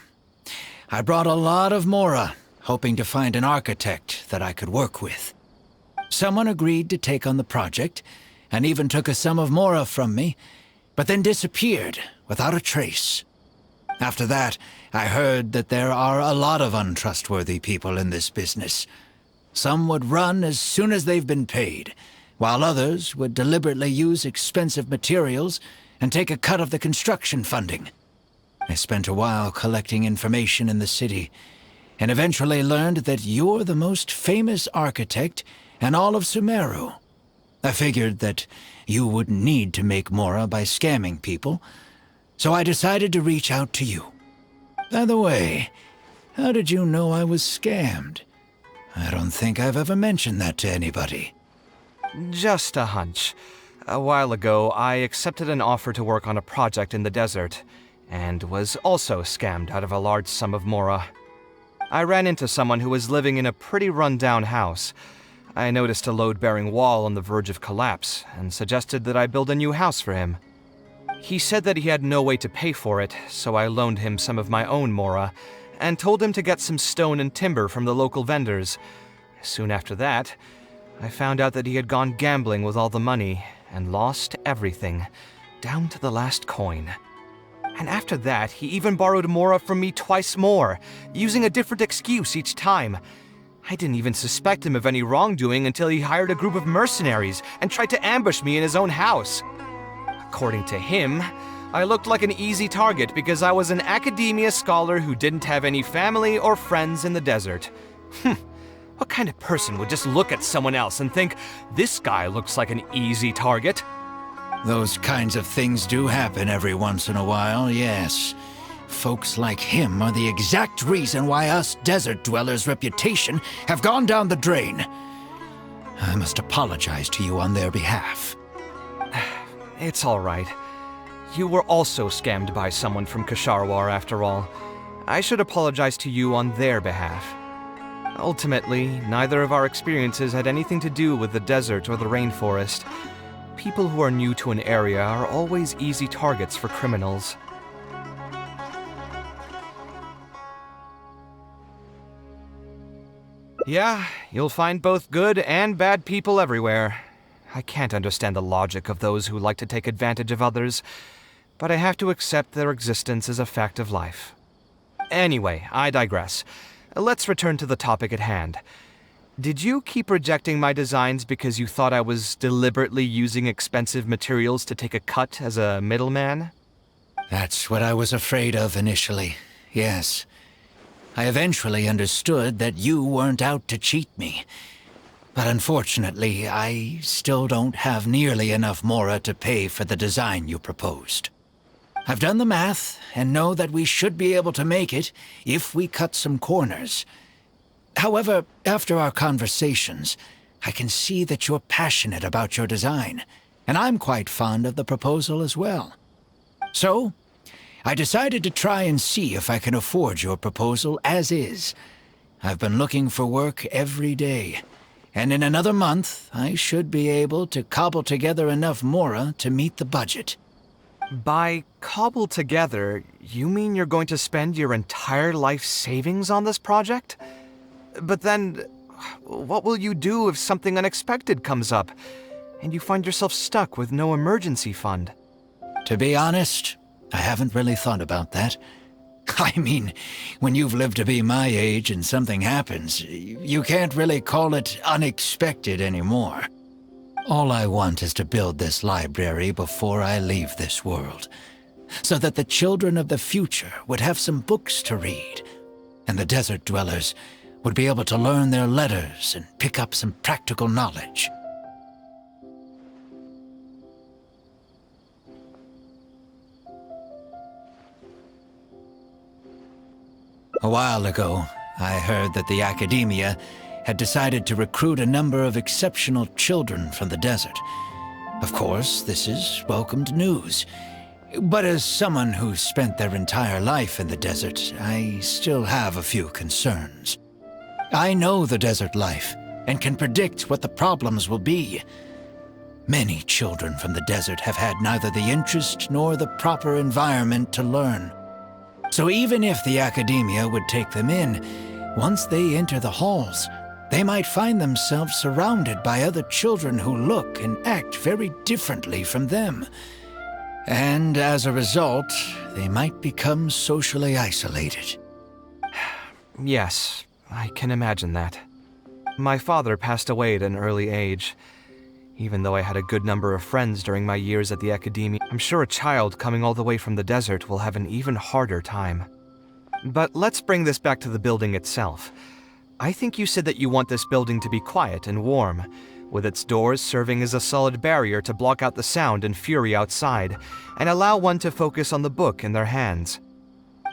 I brought a lot of Mora, hoping to find an architect that I could work with. Someone agreed to take on the project, and even took a sum of Mora from me, but then disappeared without a trace. After that, I heard that there are a lot of untrustworthy people in this business. Some would run as soon as they've been paid, while others would deliberately use expensive materials and take a cut of the construction funding. I spent a while collecting information in the city, and eventually learned that you're the most famous architect in all of Sumeru. I figured that you wouldn't need to make Mora by scamming people, so I decided to reach out to you. By the way, how did you know I was scammed? I don't think I've ever mentioned that to anybody. Just a hunch. A while ago, I accepted an offer to work on a project in the desert, and was also scammed out of a large sum of Mora. I ran into someone who was living in a pretty run-down house. I noticed a load-bearing wall on the verge of collapse, and suggested that I build a new house for him. He said that he had no way to pay for it, so I loaned him some of my own Mora, and told him to get some stone and timber from the local vendors. Soon after that, I found out that he had gone gambling with all the money, and lost everything, down to the last coin. And after that, he even borrowed Mora from me twice more, using a different excuse each time. I didn't even suspect him of any wrongdoing until he hired a group of mercenaries and tried to ambush me in his own house. According to him, I looked like an easy target because I was an academia scholar who didn't have any family or friends in the desert. What kind of person would just look at someone else and think, this guy looks like an easy target? Those kinds of things do happen every once in a while, yes. Folks like him are the exact reason why us desert dwellers' reputation have gone down the drain. I must apologize to you on their behalf. It's all right. You were also scammed by someone from Kasharwar after all. I should apologize to you on their behalf. Ultimately, neither of our experiences had anything to do with the desert or the rainforest. People who are new to an area are always easy targets for criminals. Yeah, you'll find both good and bad people everywhere. I can't understand the logic of those who like to take advantage of others, but I have to accept their existence as a fact of life. Anyway, I digress. Let's return to the topic at hand. Did you keep rejecting my designs because you thought I was deliberately using expensive materials to take a cut as a middleman? That's what I was afraid of initially, yes. I eventually understood that you weren't out to cheat me. But unfortunately, I still don't have nearly enough mora to pay for the design you proposed. I've done the math and know that we should be able to make it if we cut some corners. However, after our conversations, I can see that you're passionate about your design, and I'm quite fond of the proposal as well. So, I decided to try and see if I can afford your proposal as is. I've been looking for work every day, and in another month, I should be able to cobble together enough mora to meet the budget. By cobble together, you mean you're going to spend your entire life savings on this project? But then, what will you do if something unexpected comes up, and you find yourself stuck with no emergency fund? To be honest, I haven't really thought about that. I mean, when you've lived to be my age and something happens, you can't really call it unexpected anymore. All I want is to build this library before I leave this world, so that the children of the future would have some books to read, and the desert dwellers would be able to learn their letters and pick up some practical knowledge. A while ago, I heard that the academia had decided to recruit a number of exceptional children from the desert. Of course, this is welcomed news. But as someone who spent their entire life in the desert, I still have a few concerns. I know the desert life and can predict what the problems will be. Many children from the desert have had neither the interest nor the proper environment to learn. So even if the academia would take them in, once they enter the halls, they might find themselves surrounded by other children who look and act very differently from them. And as a result, they might become socially isolated. Yes, I can imagine that. My father passed away at an early age. Even though I had a good number of friends during my years at the academia, I'm sure a child coming all the way from the desert will have an even harder time. But let's bring this back to the building itself. I think you said that you want this building to be quiet and warm, with its doors serving as a solid barrier to block out the sound and fury outside, and allow one to focus on the book in their hands.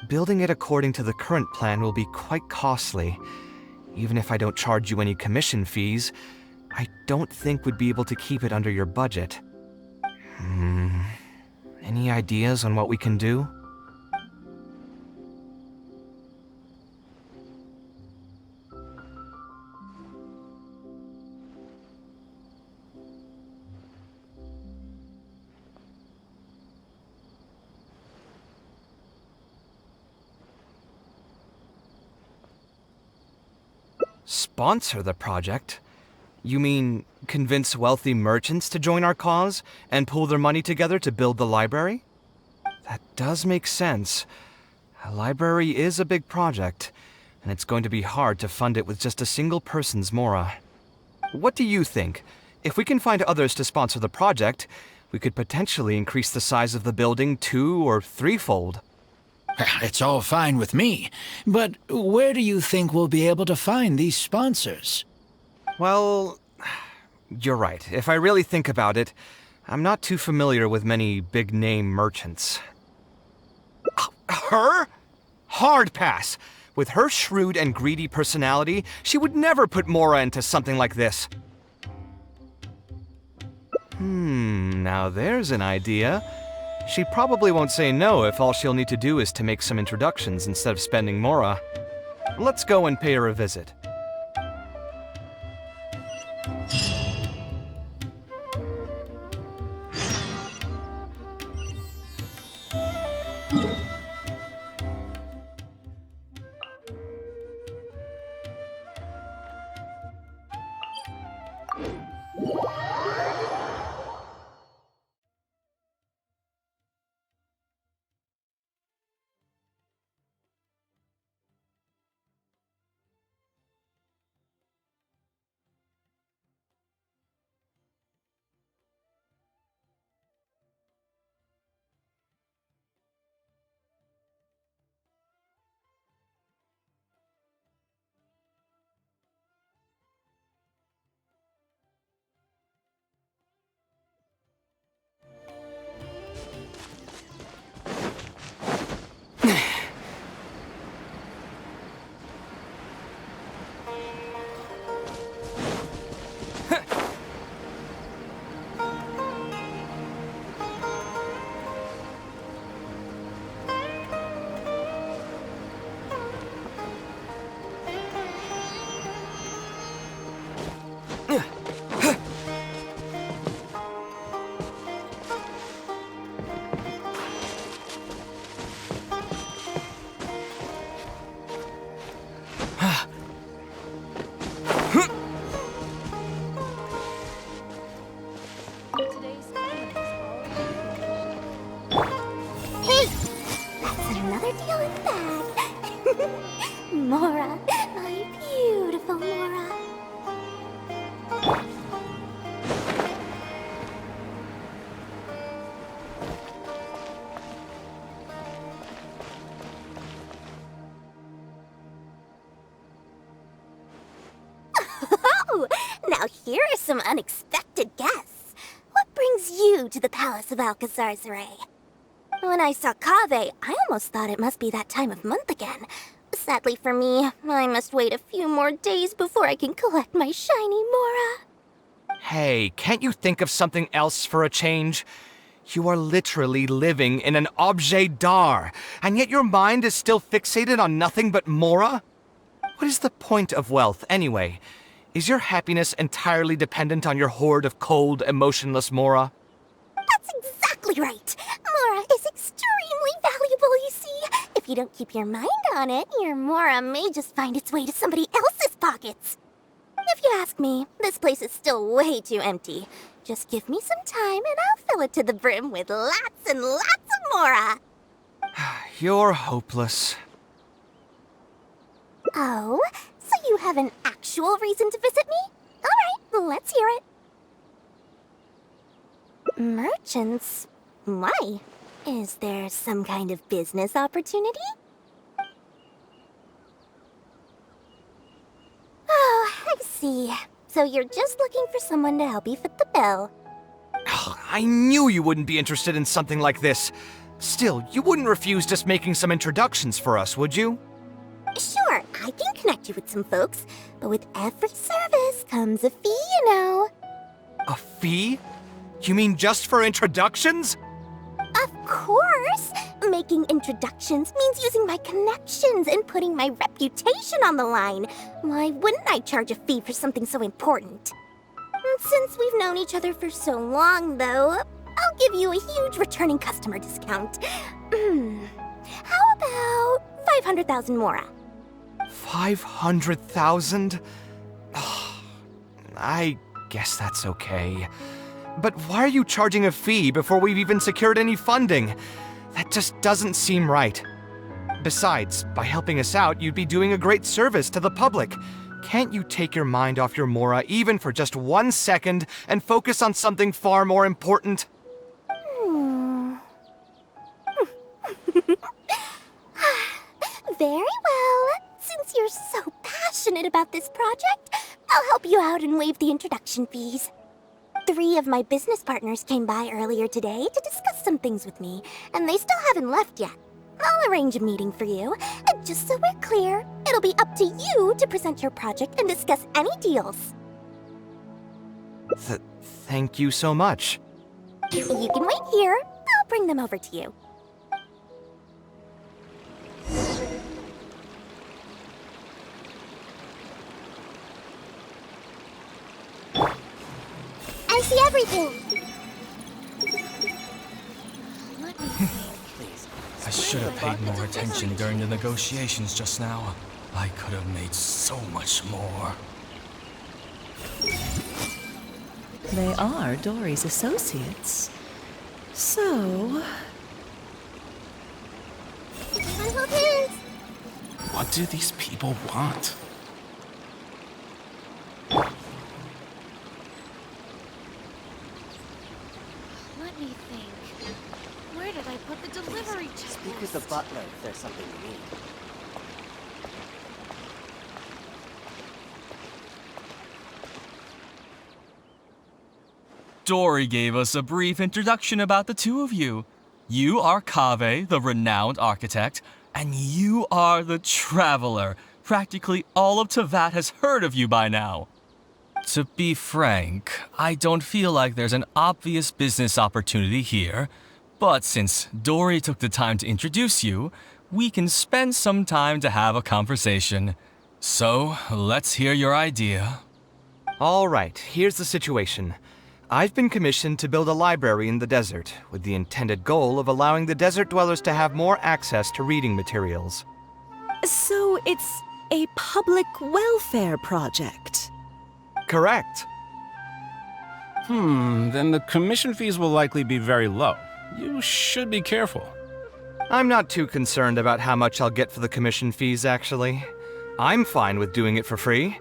Building it according to the current plan will be quite costly. Even if I don't charge you any commission fees, I don't think we'd be able to keep it under your budget. Any ideas on what we can do? Sponsor the project? You mean convince wealthy merchants to join our cause and pool their money together to build the library? That does make sense. A library is a big project, and it's going to be hard to fund it with just a single person's mora. What do you think? If we can find others to sponsor the project, we could potentially increase the size of the building 2- or 3-fold. It's all fine with me, but where do you think we'll be able to find these sponsors? Well, you're right. If I really think about it, I'm not too familiar with many big-name merchants. Her? Hard pass! With her shrewd and greedy personality, she would never put mora into something like this. Now there's an idea. She probably won't say no if all she'll need to do is to make some introductions instead of spending mora. Let's go and pay her a visit. Mora, my beautiful Mora. Oh, now here are some unexpected guests. What brings you to the Palace of Alcazar's-Ray? When I saw Kaveh, I almost thought it must be that time of month again. Sadly for me, I must wait a few more days before I can collect my shiny Mora. Hey, can't you think of something else for a change? You are literally living in an objet d'art, and yet your mind is still fixated on nothing but Mora? What is the point of wealth, anyway? Is your happiness entirely dependent on your hoard of cold, emotionless Mora? That's exactly right. Mora is extremely valuable, you see. If you don't keep your mind on it, your Mora may just find its way to somebody else's pockets. If you ask me, this place is still way too empty. Just give me some time and I'll fill it to the brim with lots and lots of Mora. You're hopeless. Oh, so you have an actual reason to visit me? All right, let's hear it. Merchants? Why? Is there some kind of business opportunity? Oh, I see. So you're just looking for someone to help you fit the bill. I knew you wouldn't be interested in something like this. Still, you wouldn't refuse just making some introductions for us, would you? Sure, I can connect you with some folks, but with every service comes a fee, you know. A fee? You mean just for introductions? Of course! Making introductions means using my connections and putting my reputation on the line. Why wouldn't I charge a fee for something so important? Since we've known each other for so long, though, I'll give you a huge returning customer discount. How about 500,000 Mora? 500,000? I guess that's okay. But why are you charging a fee before we've even secured any funding? That just doesn't seem right. Besides, by helping us out, you'd be doing a great service to the public. Can't you take your mind off your Mora even for just 1 second and focus on something far more important? Very well. Since you're so passionate about this project, I'll help you out and waive the introduction fees. 3 of my business partners came by earlier today to discuss some things with me, and they still haven't left yet. I'll arrange a meeting for you, and just so we're clear, it'll be up to you to present your project and discuss any deals. Thank you so much. You can wait here. I'll bring them over to you. I see everything. I should have paid more attention during the negotiations just now. I could have made so much more. They are Dory's associates. So... I love his. What do these people want? Let me think. Where did I put the delivery checklist? Speak with the butler if there's something you need. Dory gave us a brief introduction about the two of you. You are Kaveh, the renowned architect, and you are the traveler. Practically all of Teyvat has heard of you by now. To be frank, I don't feel like there's an obvious business opportunity here, but since Dory took the time to introduce you, we can spend some time to have a conversation. So, let's hear your idea. All right, here's the situation. I've been commissioned to build a library in the desert, with the intended goal of allowing the desert dwellers to have more access to reading materials. So it's a public welfare project. Correct. Then the commission fees will likely be very low. You should be careful. I'm not too concerned about how much I'll get for the commission fees, actually. I'm fine with doing it for free.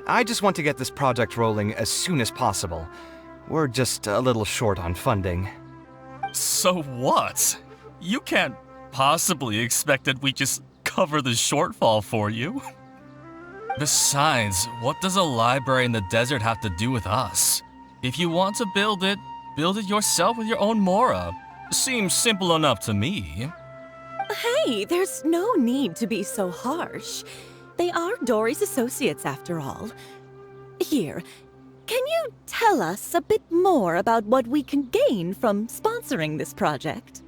I just want to get this project rolling as soon as possible. We're just a little short on funding. So what? You can't possibly expect that we just cover the shortfall for you. Besides, what does a library in the desert have to do with us? If you want to build it yourself with your own Mora. Seems simple enough to me. Hey, there's no need to be so harsh. They are Dory's associates after all. Here, can you tell us a bit more about what we can gain from sponsoring this project?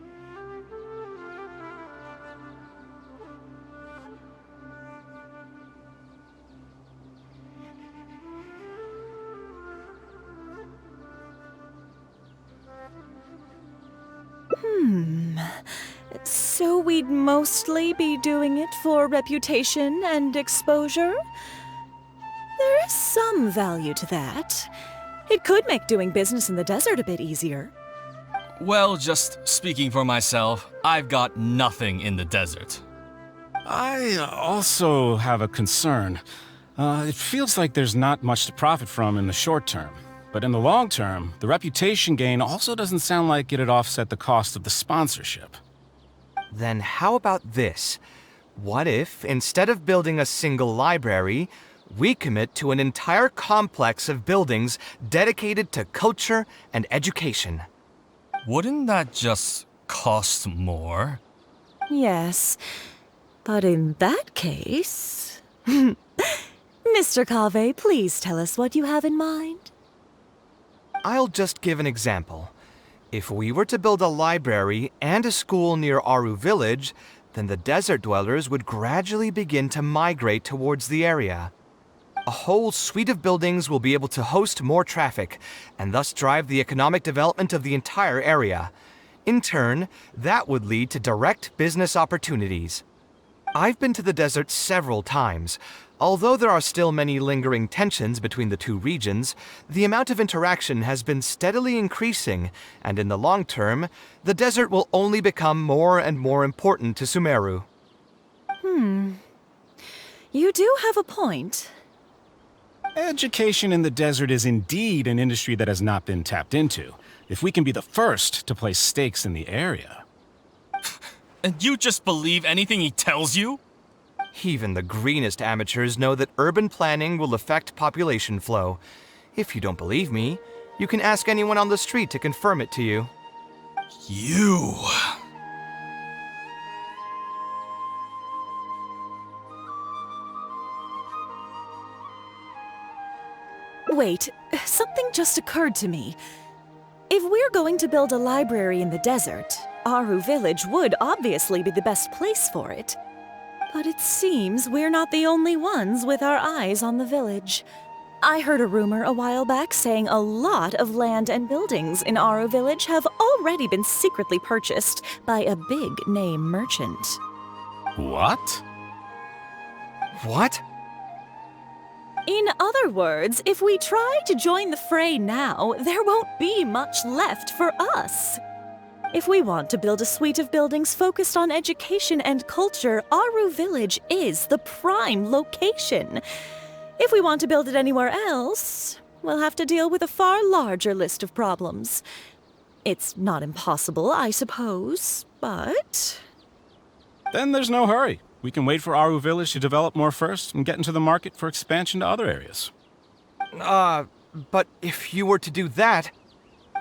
So we'd mostly be doing it for reputation and exposure? There is some value to that. It could make doing business in the desert a bit easier. Well, just speaking for myself, I've got nothing in the desert. I also have a concern. It feels like there's not much to profit from in the short term. But in the long term, the reputation gain also doesn't sound like it'd offset the cost of the sponsorship. Then how about this? What if, instead of building a single library, we commit to an entire complex of buildings dedicated to culture and education? Wouldn't that just cost more? Yes, but in that case... Mr. Kaveh, please tell us what you have in mind. I'll just give an example. If we were to build a library and a school near Aru Village, then the desert dwellers would gradually begin to migrate towards the area. A whole suite of buildings will be able to host more traffic, and thus drive the economic development of the entire area. In turn, that would lead to direct business opportunities. I've been to the desert several times. Although there are still many lingering tensions between the two regions, the amount of interaction has been steadily increasing, and in the long term, the desert will only become more and more important to Sumeru. You do have a point. Education in the desert is indeed an industry that has not been tapped into. If we can be the first to place stakes in the area. And you just believe anything he tells you? Even the greenest amateurs know that urban planning will affect population flow. If you don't believe me, you can ask anyone on the street to confirm it to you. You... Wait, something just occurred to me. If we're going to build a library in the desert, Aru Village would obviously be the best place for it. But it seems we're not the only ones with our eyes on the village. I heard a rumor a while back saying a lot of land and buildings in Aru Village have already been secretly purchased by a big-name merchant. What? What? In other words, if we try to join the fray now, there won't be much left for us. If we want to build a suite of buildings focused on education and culture, Aru Village is the prime location. If we want to build it anywhere else, we'll have to deal with a far larger list of problems. It's not impossible, I suppose, but... Then there's no hurry. We can wait for Aru Village to develop more first and get into the market for expansion to other areas. But if you were to do that...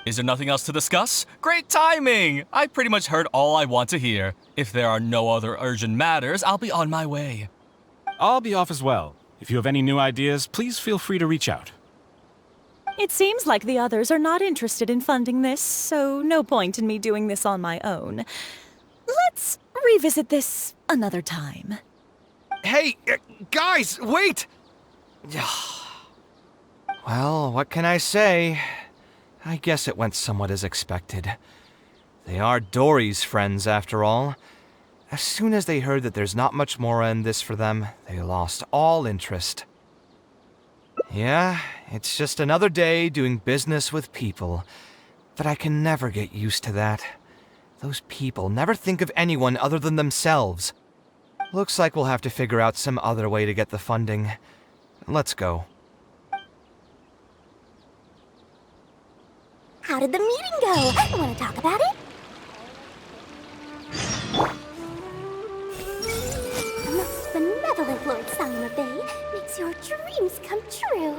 Is there nothing else to discuss? Great timing! I pretty much heard all I want to hear. If there are no other urgent matters, I'll be on my way. I'll be off as well. If you have any new ideas, please feel free to reach out. It seems like the others are not interested in funding this, so no point in me doing this on my own. Let's revisit this another time. Hey, guys, wait! Well, what can I say? I guess it went somewhat as expected. They are Dory's friends, after all. As soon as they heard that there's not much more in this for them, they lost all interest. Yeah, it's just another day doing business with people. But I can never get used to that. Those people never think of anyone other than themselves. Looks like we'll have to figure out some other way to get the funding. Let's go. How did the meeting go? Want to talk about it? The most benevolent Lord Sangama makes your dreams come true.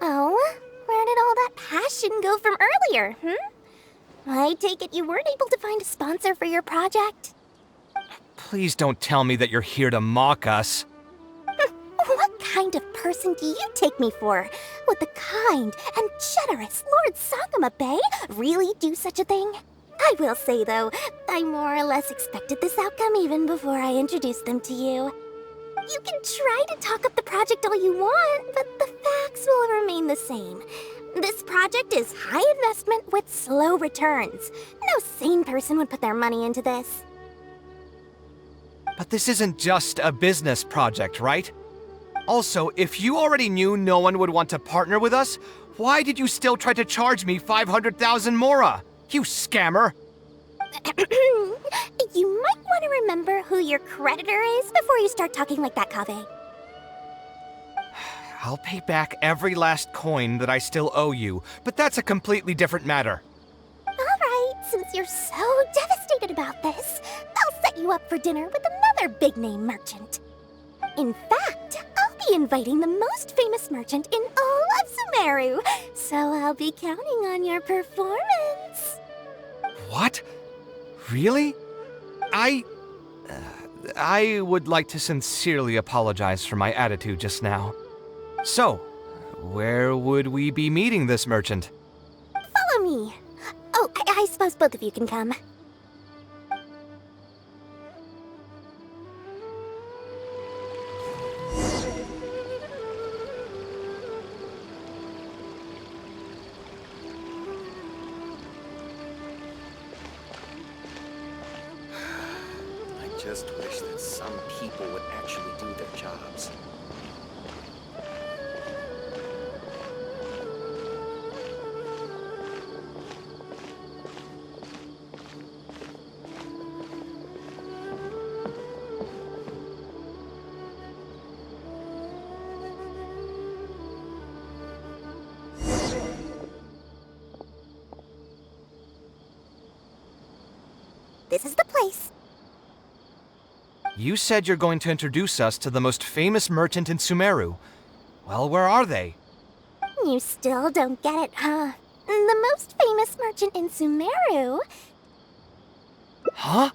Oh, where did all that passion go from earlier, I take it you weren't able to find a sponsor for your project? Please don't tell me that you're here to mock us. What kind of person do you take me for? Would the kind and generous Lord Sangama really do such a thing? I will say, though, I more or less expected this outcome even before I introduced them to you. You can try to talk up the project all you want, but the facts will remain the same. This project is high investment with slow returns. No sane person would put their money into this. But this isn't just a business project, right? Also, if you already knew no one would want to partner with us, why did you still try to charge me 500,000 mora? You scammer! You might want to remember who your creditor is before you start talking like that, Kaveh. I'll pay back every last coin that I still owe you, but that's a completely different matter. Alright, since you're so devastated about this, I'll set you up for dinner with another big-name merchant. In fact, I'll be inviting the most famous merchant in all of Sumeru, so I'll be counting on your performance. What? Really? I would like to sincerely apologize for my attitude just now. So, where would we be meeting this merchant? Follow me. Oh, I suppose both of you can come. I just wish that some people would actually do their jobs. This is the place. You said you're going to introduce us to the most famous merchant in Sumeru. Well, where are they? You still don't get it, huh? The most famous merchant in Sumeru? Huh?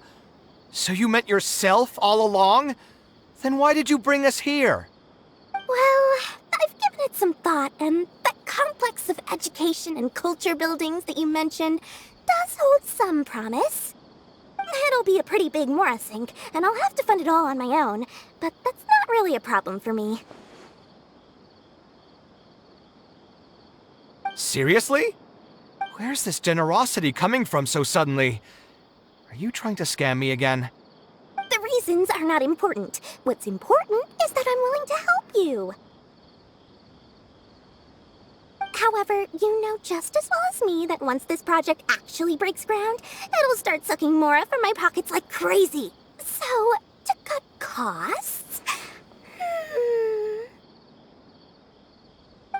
So you meant yourself all along? Then why did you bring us here? Well, I've given it some thought, and that complex of education and culture buildings that you mentioned does hold some promise. It'll be a pretty big Mora sink, and I'll have to fund it all on my own, but that's not really a problem for me. Seriously? Where's this generosity coming from so suddenly? Are you trying to scam me again? The reasons are not important. What's important is that I'm willing to help you. However, you know just as well as me that once this project actually breaks ground, it'll start sucking Mora from my pockets like crazy. So, to cut costs...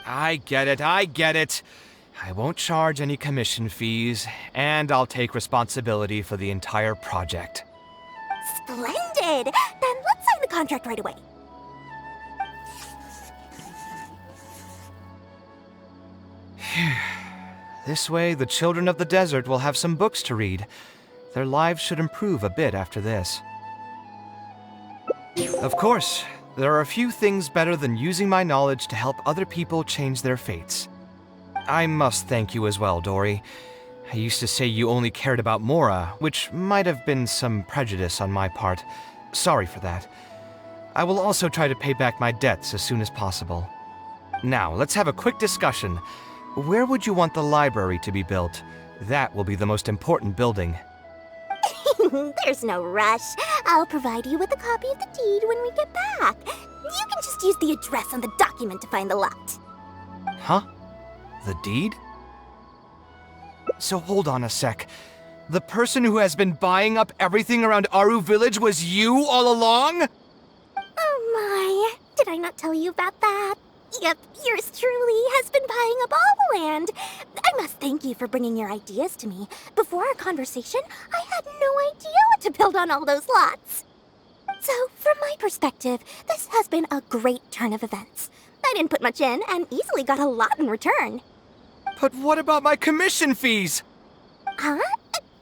I get it. I won't charge any commission fees, and I'll take responsibility for the entire project. Splendid! Then let's sign the contract right away. This way, the children of the desert will have some books to read. Their lives should improve a bit after this. Of course, there are a few things better than using my knowledge to help other people change their fates. I must thank you as well, Dory. I used to say you only cared about Mora, which might have been some prejudice on my part. Sorry for that. I will also try to pay back my debts as soon as possible. Now, let's have a quick discussion. Where would you want the library to be built? That will be the most important building. There's no rush. I'll provide you with a copy of the deed when we get back. You can just use the address on the document to find the lot. Huh? The deed? So hold on a sec. The person who has been buying up everything around Aru Village was you all along? Oh my, did I not tell you about that? Yep, yours truly has been buying up all the land. I must thank you for bringing your ideas to me. Before our conversation, I had no idea what to build on all those lots. So, from my perspective, this has been a great turn of events. I didn't put much in and easily got a lot in return. But what about my commission fees? Huh?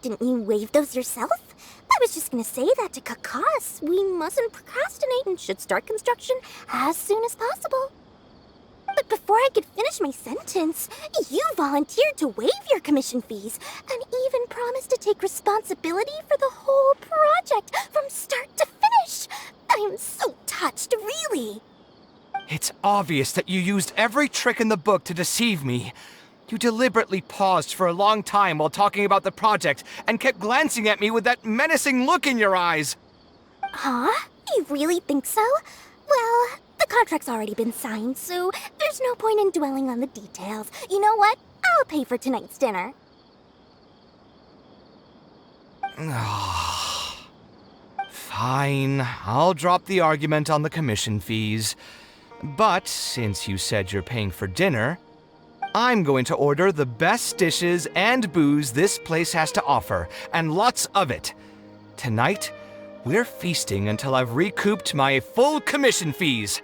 Didn't you waive those yourself? I was just gonna say that to cut costs. We mustn't procrastinate and should start construction as soon as possible. But before I could finish my sentence, you volunteered to waive your commission fees and even promised to take responsibility for the whole project from start to finish. I am so touched, really. It's obvious that you used every trick in the book to deceive me. You deliberately paused for a long time while talking about the project and kept glancing at me with that menacing look in your eyes. Huh? You really think so? Well, the contract's already been signed, so there's no point in dwelling on the details. You know what? I'll pay for tonight's dinner. Fine, I'll drop the argument on the commission fees. But since you said you're paying for dinner, I'm going to order the best dishes and booze this place has to offer, and lots of it. Tonight, we're feasting until I've recouped my full commission fees.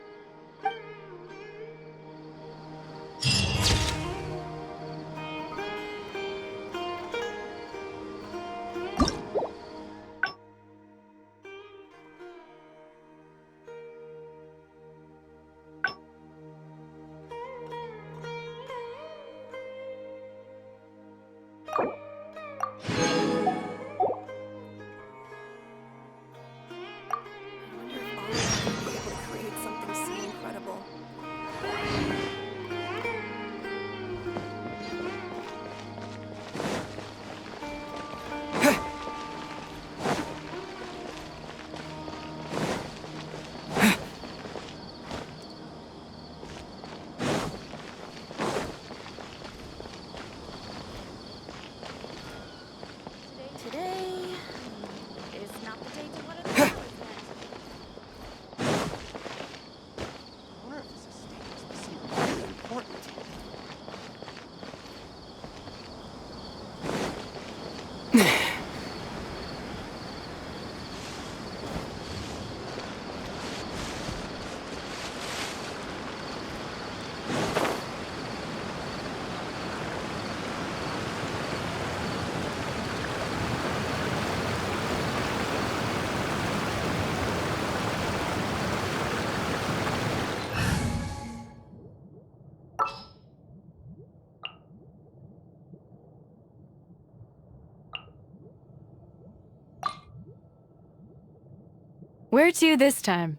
Where to this time?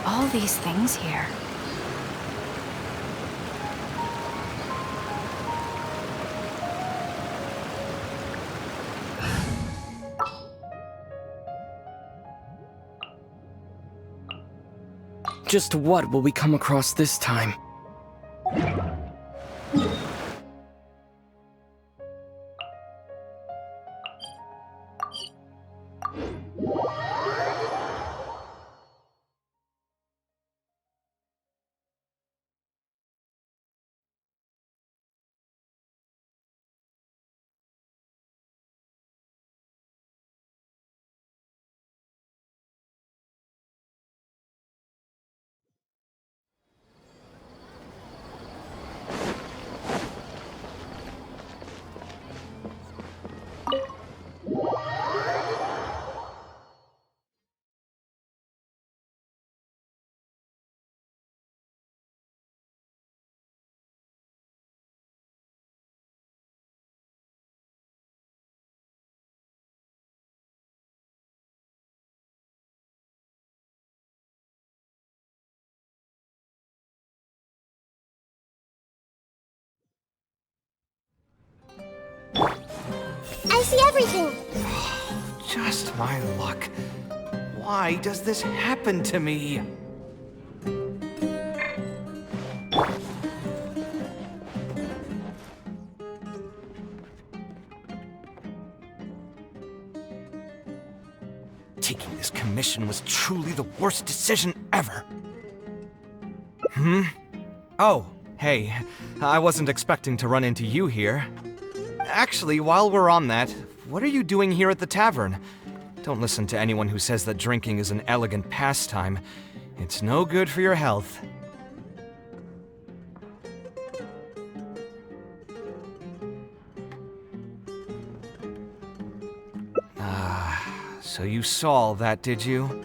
All these things here. Just what will we come across this time? see everything. Just my luck. Why does this happen to me? Taking this commission was truly the worst decision ever. Oh, hey, I wasn't expecting to run into you here. Actually, while we're on that, what are you doing here at the tavern? Don't listen to anyone who says that drinking is an elegant pastime. It's no good for your health. So you saw all that, did you?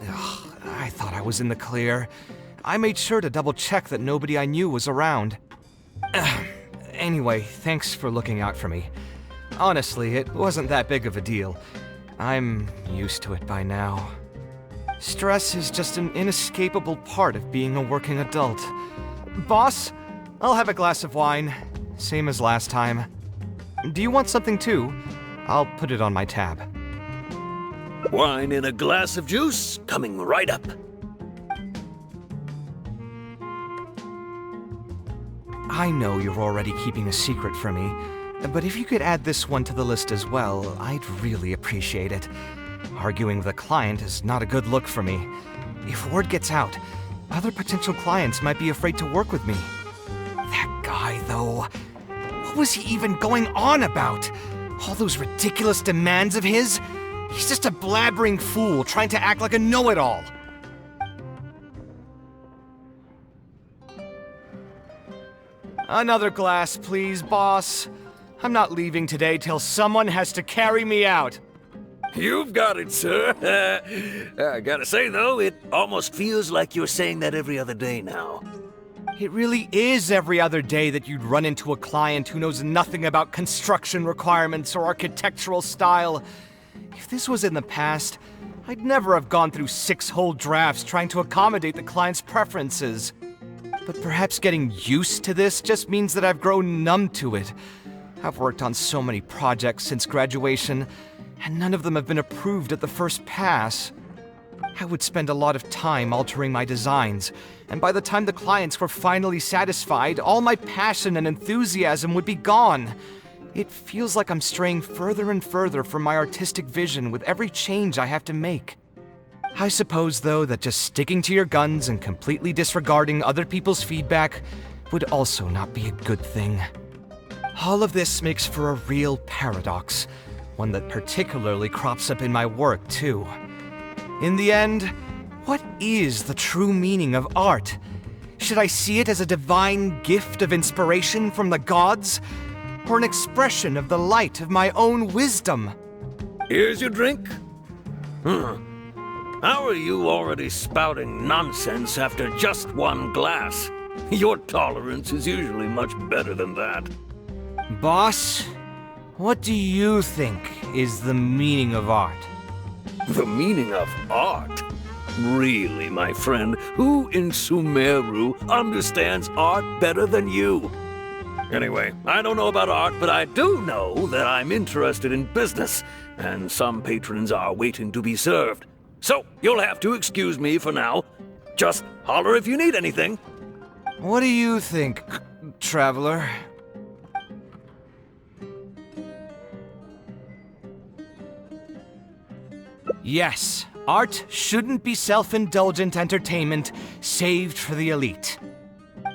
Ugh, I thought I was in the clear. I made sure to double-check that nobody I knew was around. Anyway, thanks for looking out for me. Honestly, it wasn't that big of a deal. I'm used to it by now. Stress is just an inescapable part of being a working adult. Boss, I'll have a glass of wine. Same as last time. Do you want something too? I'll put it on my tab. Wine in a glass of juice, coming right up. I know you're already keeping a secret from me, but if you could add this one to the list as well, I'd really appreciate it. Arguing with a client is not a good look for me. If word gets out, other potential clients might be afraid to work with me. That guy, though, what was he even going on about? All those ridiculous demands of his? He's just a blabbering fool trying to act like a know-it-all. Another glass, please, boss. I'm not leaving today till someone has to carry me out. You've got it, sir. I gotta say, though, it almost feels like you're saying that every other day now. It really is every other day that you'd run into a client who knows nothing about construction requirements or architectural style. If this was in the past, I'd never have gone through 6 whole drafts trying to accommodate the client's preferences. But perhaps getting used to this just means that I've grown numb to it. I've worked on so many projects since graduation, and none of them have been approved at the first pass. I would spend a lot of time altering my designs, and by the time the clients were finally satisfied, all my passion and enthusiasm would be gone. It feels like I'm straying further and further from my artistic vision with every change I have to make. I suppose, though, that just sticking to your guns and completely disregarding other people's feedback would also not be a good thing. All of this makes for a real paradox, one that particularly crops up in my work, too. In the end, what is the true meaning of art? Should I see it as a divine gift of inspiration from the gods? Or an expression of the light of my own wisdom? Here's your drink. How are you already spouting nonsense after just one glass? Your tolerance is usually much better than that. Boss, what do you think is the meaning of art? The meaning of art? Really, my friend, who in Sumeru understands art better than you? Anyway, I don't know about art, but I do know that I'm interested in business, and some patrons are waiting to be served. So, you'll have to excuse me for now. Just holler if you need anything. What do you think, traveler? Yes, art shouldn't be self-indulgent entertainment saved for the elite.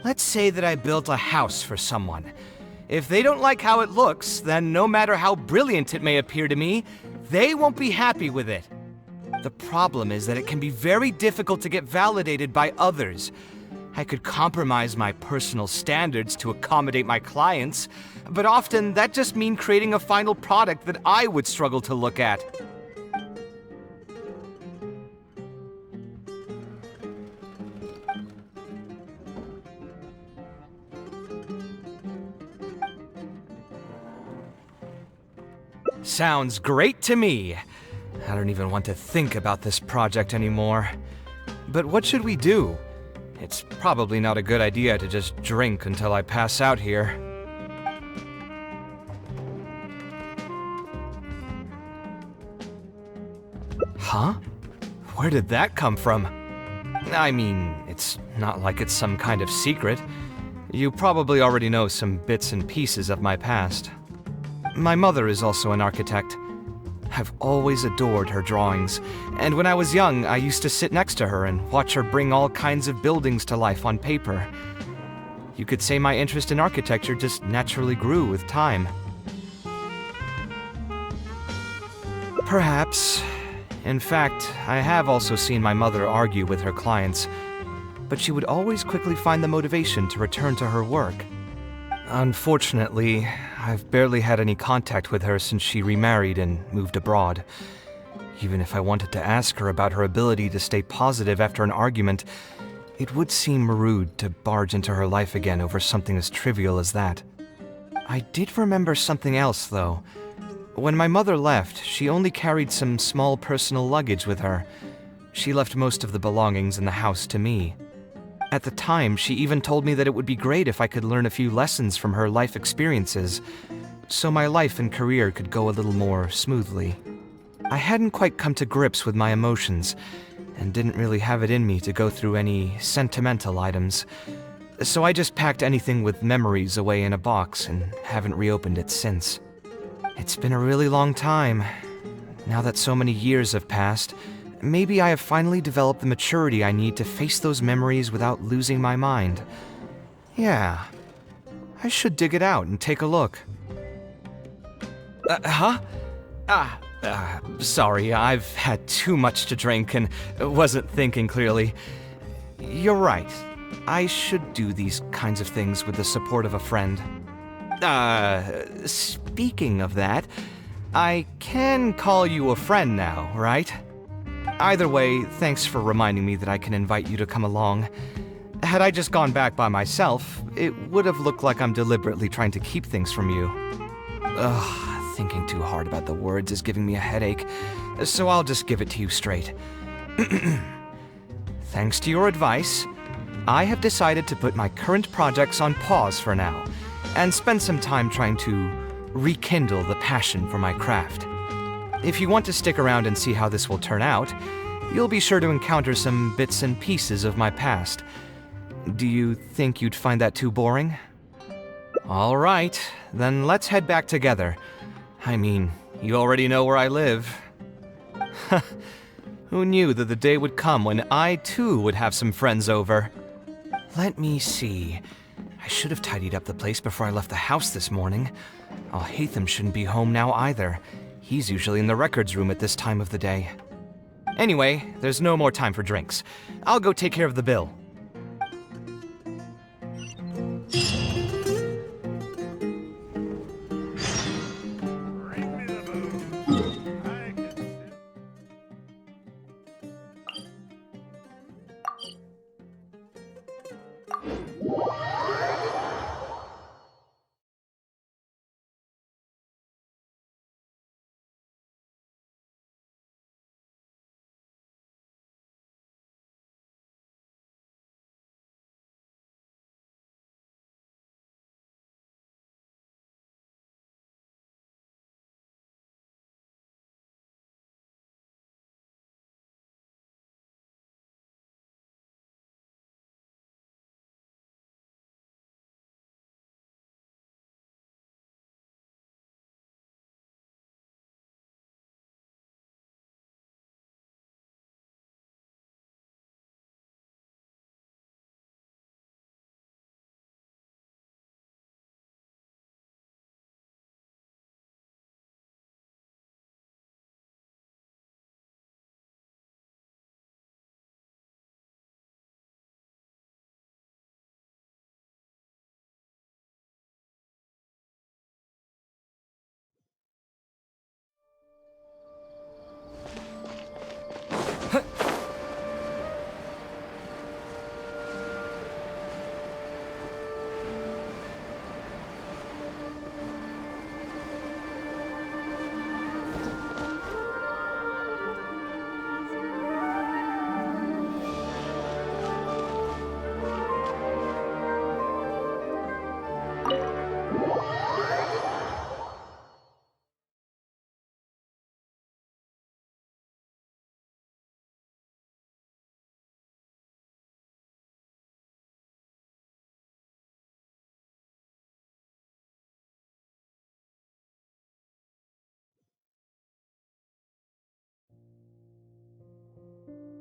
Let's say that I built a house for someone. If they don't like how it looks, then no matter how brilliant it may appear to me, they won't be happy with it. The problem is that it can be very difficult to get validated by others. I could compromise my personal standards to accommodate my clients, but often that just means creating a final product that I would struggle to look at. Sounds great to me. I don't even want to think about this project anymore. But what should we do? It's probably not a good idea to just drink until I pass out here. Huh? Where did that come from? I mean, it's not like it's some kind of secret. You probably already know some bits and pieces of my past. My mother is also an architect. I've always adored her drawings, and when I was young, I used to sit next to her and watch her bring all kinds of buildings to life on paper. You could say my interest in architecture just naturally grew with time. Perhaps. In fact, I have also seen my mother argue with her clients, but she would always quickly find the motivation to return to her work. Unfortunately, I've barely had any contact with her since she remarried and moved abroad. Even if I wanted to ask her about her ability to stay positive after an argument, it would seem rude to barge into her life again over something as trivial as that. I did remember something else, though. When my mother left, she only carried some small personal luggage with her. She left most of the belongings in the house to me. At the time, she even told me that it would be great if I could learn a few lessons from her life experiences, so my life and career could go a little more smoothly. I hadn't quite come to grips with my emotions, and didn't really have it in me to go through any sentimental items, so I just packed anything with memories away in a box and haven't reopened it since. It's been a really long time. Now that so many years have passed, maybe I have finally developed the maturity I need to face those memories without losing my mind. Yeah, I should dig it out and take a look. Huh? Sorry, I've had too much to drink and wasn't thinking clearly. You're right. I should do these kinds of things with the support of a friend. Speaking of that, I can call you a friend now, right? Either way, thanks for reminding me that I can invite you to come along. Had I just gone back by myself, it would have looked like I'm deliberately trying to keep things from you. Ugh, thinking too hard about the words is giving me a headache, so I'll just give it to you straight. Thanks to your advice, I have decided to put my current projects on pause for now, and spend some time trying to rekindle the passion for my craft. If you want to stick around and see how this will turn out, you'll be sure to encounter some bits and pieces of my past. Do you think you'd find that too boring? All right, then let's head back together. I mean, you already know where I live. Who knew that the day would come when I too would have some friends over? Let me see. I should have tidied up the place before I left the house this morning. Alhaitham shouldn't be home now either. He's usually in the records room at this time of the day. Anyway, there's no more time for drinks. I'll go take care of the bill.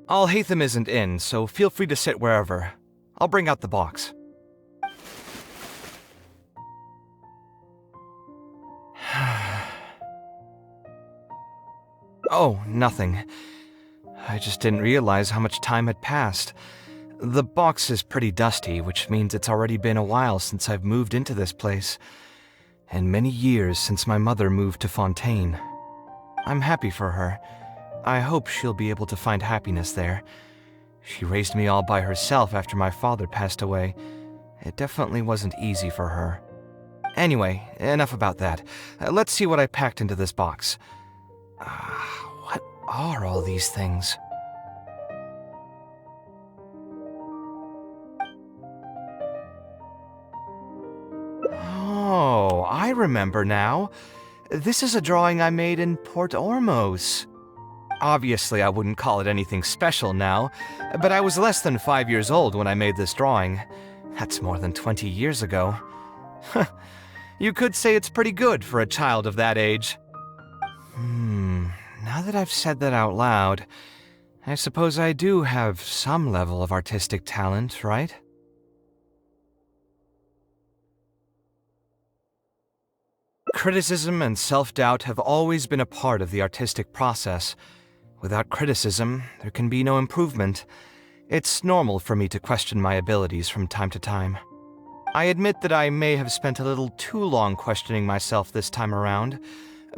Alhaitham isn't in, so feel free to sit wherever. I'll bring out the box. Oh, nothing. I just didn't realize how much time had passed. The box is pretty dusty, which means it's already been a while since I've moved into this place, and many years since my mother moved to Fontaine. I'm happy for her. I hope she'll be able to find happiness there. She raised me all by herself after my father passed away. It definitely wasn't easy for her. Anyway, enough about that. Let's see what I packed into this box. What are all these things? Oh, I remember now. This is a drawing I made in Port Ormos. Obviously, I wouldn't call it anything special now, but I was less than 5 years old when I made this drawing. That's more than 20 years ago. You could say it's pretty good for a child of that age. Now that I've said that out loud, I suppose I do have some level of artistic talent, right? Criticism and self-doubt have always been a part of the artistic process. Without criticism, there can be no improvement. It's normal for me to question my abilities from time to time. I admit that I may have spent a little too long questioning myself this time around,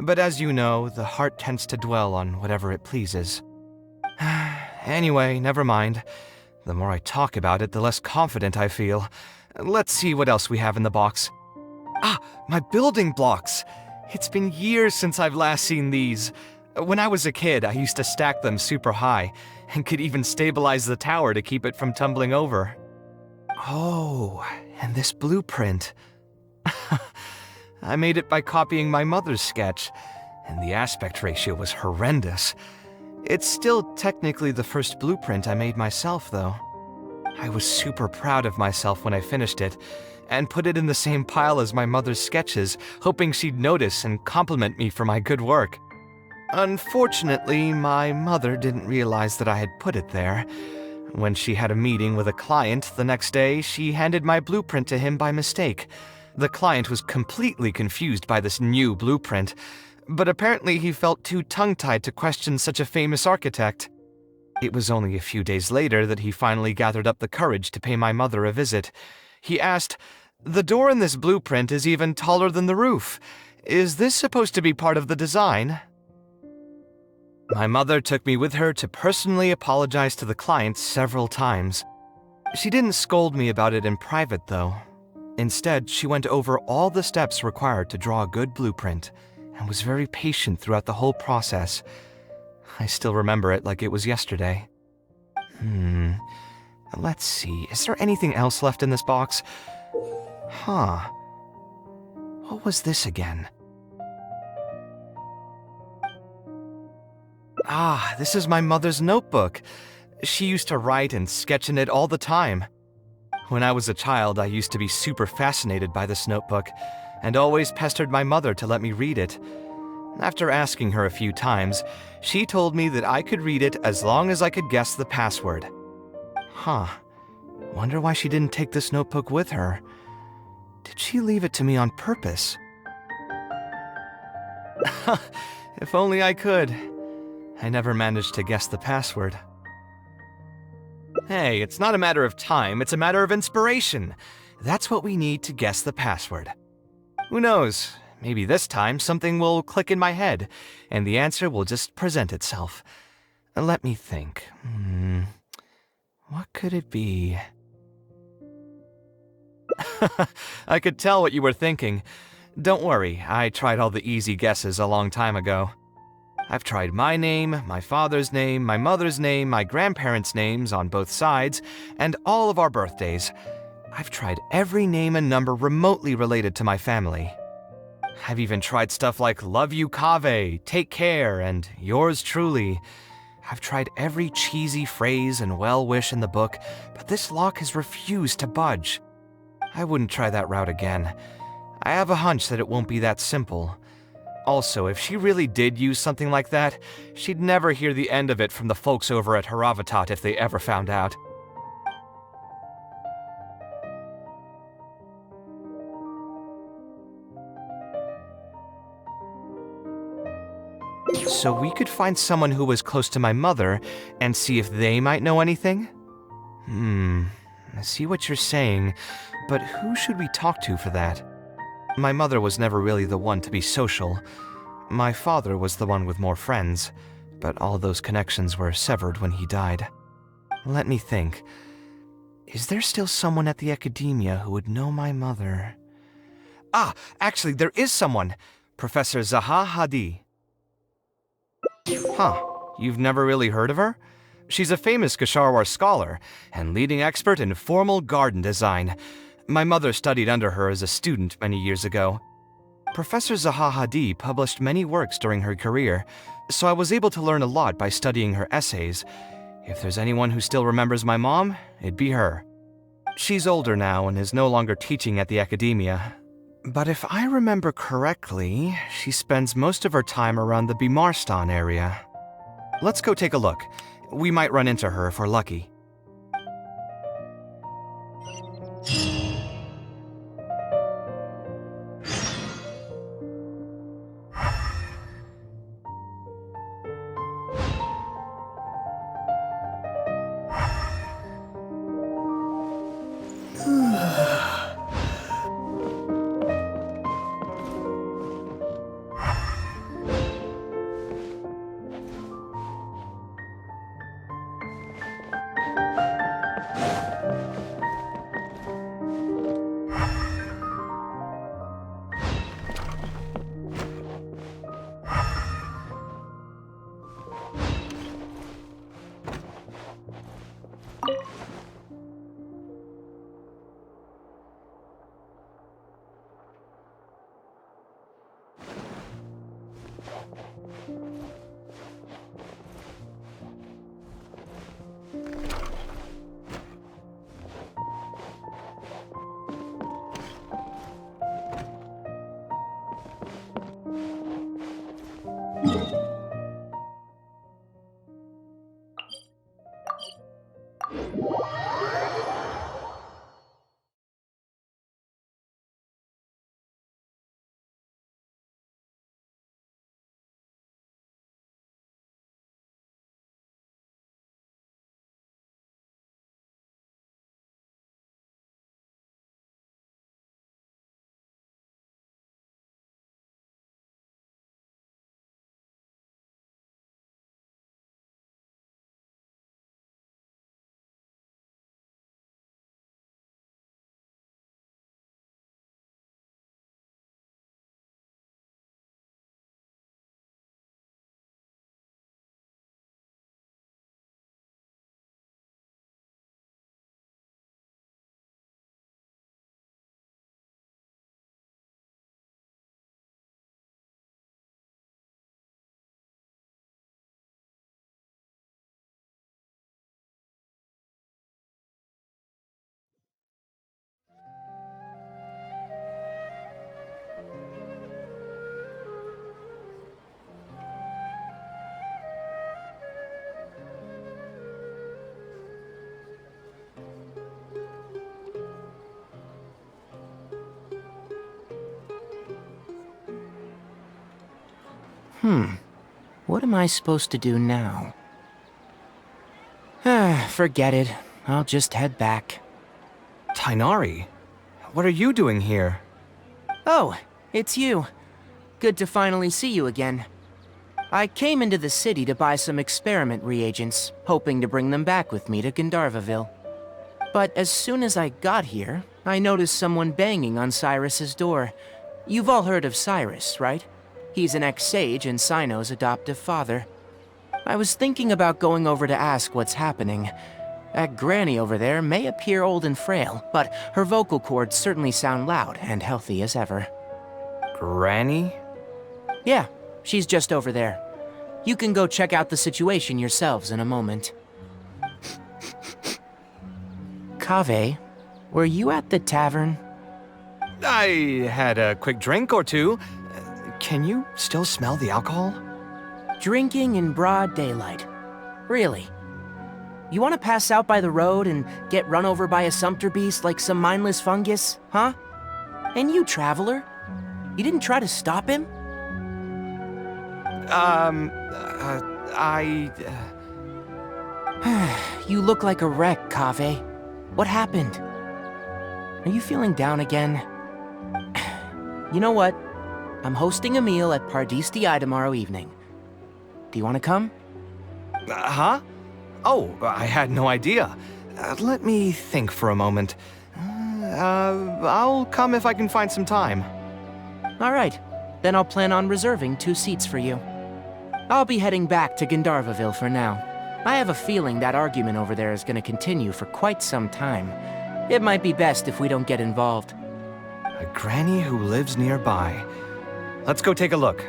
but as you know, the heart tends to dwell on whatever it pleases. Anyway, never mind. The more I talk about it, the less confident I feel. Let's see what else we have in the box. My building blocks! It's been years since I've last seen these. When I was a kid, I used to stack them super high, and could even stabilize the tower to keep it from tumbling over. Oh, and this blueprint. I made it by copying my mother's sketch, and the aspect ratio was horrendous. It's still technically the first blueprint I made myself, though. I was super proud of myself when I finished it, and put it in the same pile as my mother's sketches, hoping she'd notice and compliment me for my good work. Unfortunately, my mother didn't realize that I had put it there. When she had a meeting with a client the next day, she handed my blueprint to him by mistake. The client was completely confused by this new blueprint, but apparently he felt too tongue-tied to question such a famous architect. It was only a few days later that he finally gathered up the courage to pay my mother a visit. He asked, "The door in this blueprint is even taller than the roof. Is this supposed to be part of the design?" My mother took me with her to personally apologize to the client several times. She didn't scold me about it in private, though. Instead, she went over all the steps required to draw a good blueprint, and was very patient throughout the whole process. I still remember it like it was yesterday. Let's see, is there anything else left in this box? What was this again? This is my mother's notebook. She used to write and sketch in it all the time. When I was a child, I used to be super fascinated by this notebook, and always pestered my mother to let me read it. After asking her a few times, she told me that I could read it as long as I could guess the password. Wonder why she didn't take this notebook with her. Did she leave it to me on purpose? If only I could. I never managed to guess the password. Hey, it's not a matter of time, it's a matter of inspiration. That's what we need to guess the password. Who knows? Maybe this time something will click in my head, and the answer will just present itself. Let me think. What could it be? I could tell what you were thinking. Don't worry, I tried all the easy guesses a long time ago. I've tried my name, my father's name, my mother's name, my grandparents' names on both sides, and all of our birthdays. I've tried every name and number remotely related to my family. I've even tried stuff like "Love you, Kaveh," "Take care," and "Yours truly." I've tried every cheesy phrase and well-wish in the book, but this lock has refused to budge. I wouldn't try that route again. I have a hunch that it won't be that simple. Also, if she really did use something like that, she'd never hear the end of it from the folks over at Haravatat if they ever found out. So we could find someone who was close to my mother and see if they might know anything? I see what you're saying, but who should we talk to for that? My mother was never really the one to be social. My father was the one with more friends, but all those connections were severed when he died. Let me think. Is there still someone at the academia who would know my mother? Ah, actually, there is someone. Professor Zaha Hadi. Huh, you've never really heard of her? She's a famous Kasharwar scholar and leading expert in formal garden design. My mother studied under her as a student many years ago. Professor Zaha Hadi published many works during her career, so I was able to learn a lot by studying her essays. If there's anyone who still remembers my mom, it'd be her. She's older now and is no longer teaching at the academia. But if I remember correctly, she spends most of her time around the Bimarstan area. Let's go take a look. We might run into her if we're lucky. What am I supposed to do now? Forget it. I'll just head back. Tainari, what are you doing here? Oh, it's you. Good to finally see you again. I came into the city to buy some experiment reagents, hoping to bring them back with me to Gandharvaville. But as soon as I got here, I noticed someone banging on Cyrus's door. You've all heard of Cyrus, right? He's an ex-sage and Sino's adoptive father. I was thinking about going over to ask what's happening. That granny over there may appear old and frail, but her vocal cords certainly sound loud and healthy as ever. Granny? Yeah, she's just over there. You can go check out the situation yourselves in a moment. Kaveh, were you at the tavern? I had a quick drink or two. Can you still smell the alcohol? Drinking in broad daylight. Really? You want to pass out by the road and get run over by a sumpter beast like some mindless fungus, huh? And you, traveler? You didn't try to stop him? You look like a wreck, Kaveh. What happened? Are you feeling down again? You know what? I'm hosting a meal at Pardis tomorrow evening. Do you want to come? Huh? Oh, I had no idea. Let me think for a moment. I'll come if I can find some time. All right. Then I'll plan on reserving 2 seats for you. I'll be heading back to Gandharvaville for now. I have a feeling that argument over there is going to continue for quite some time. It might be best if we don't get involved. A granny who lives nearby. Let's go take a look.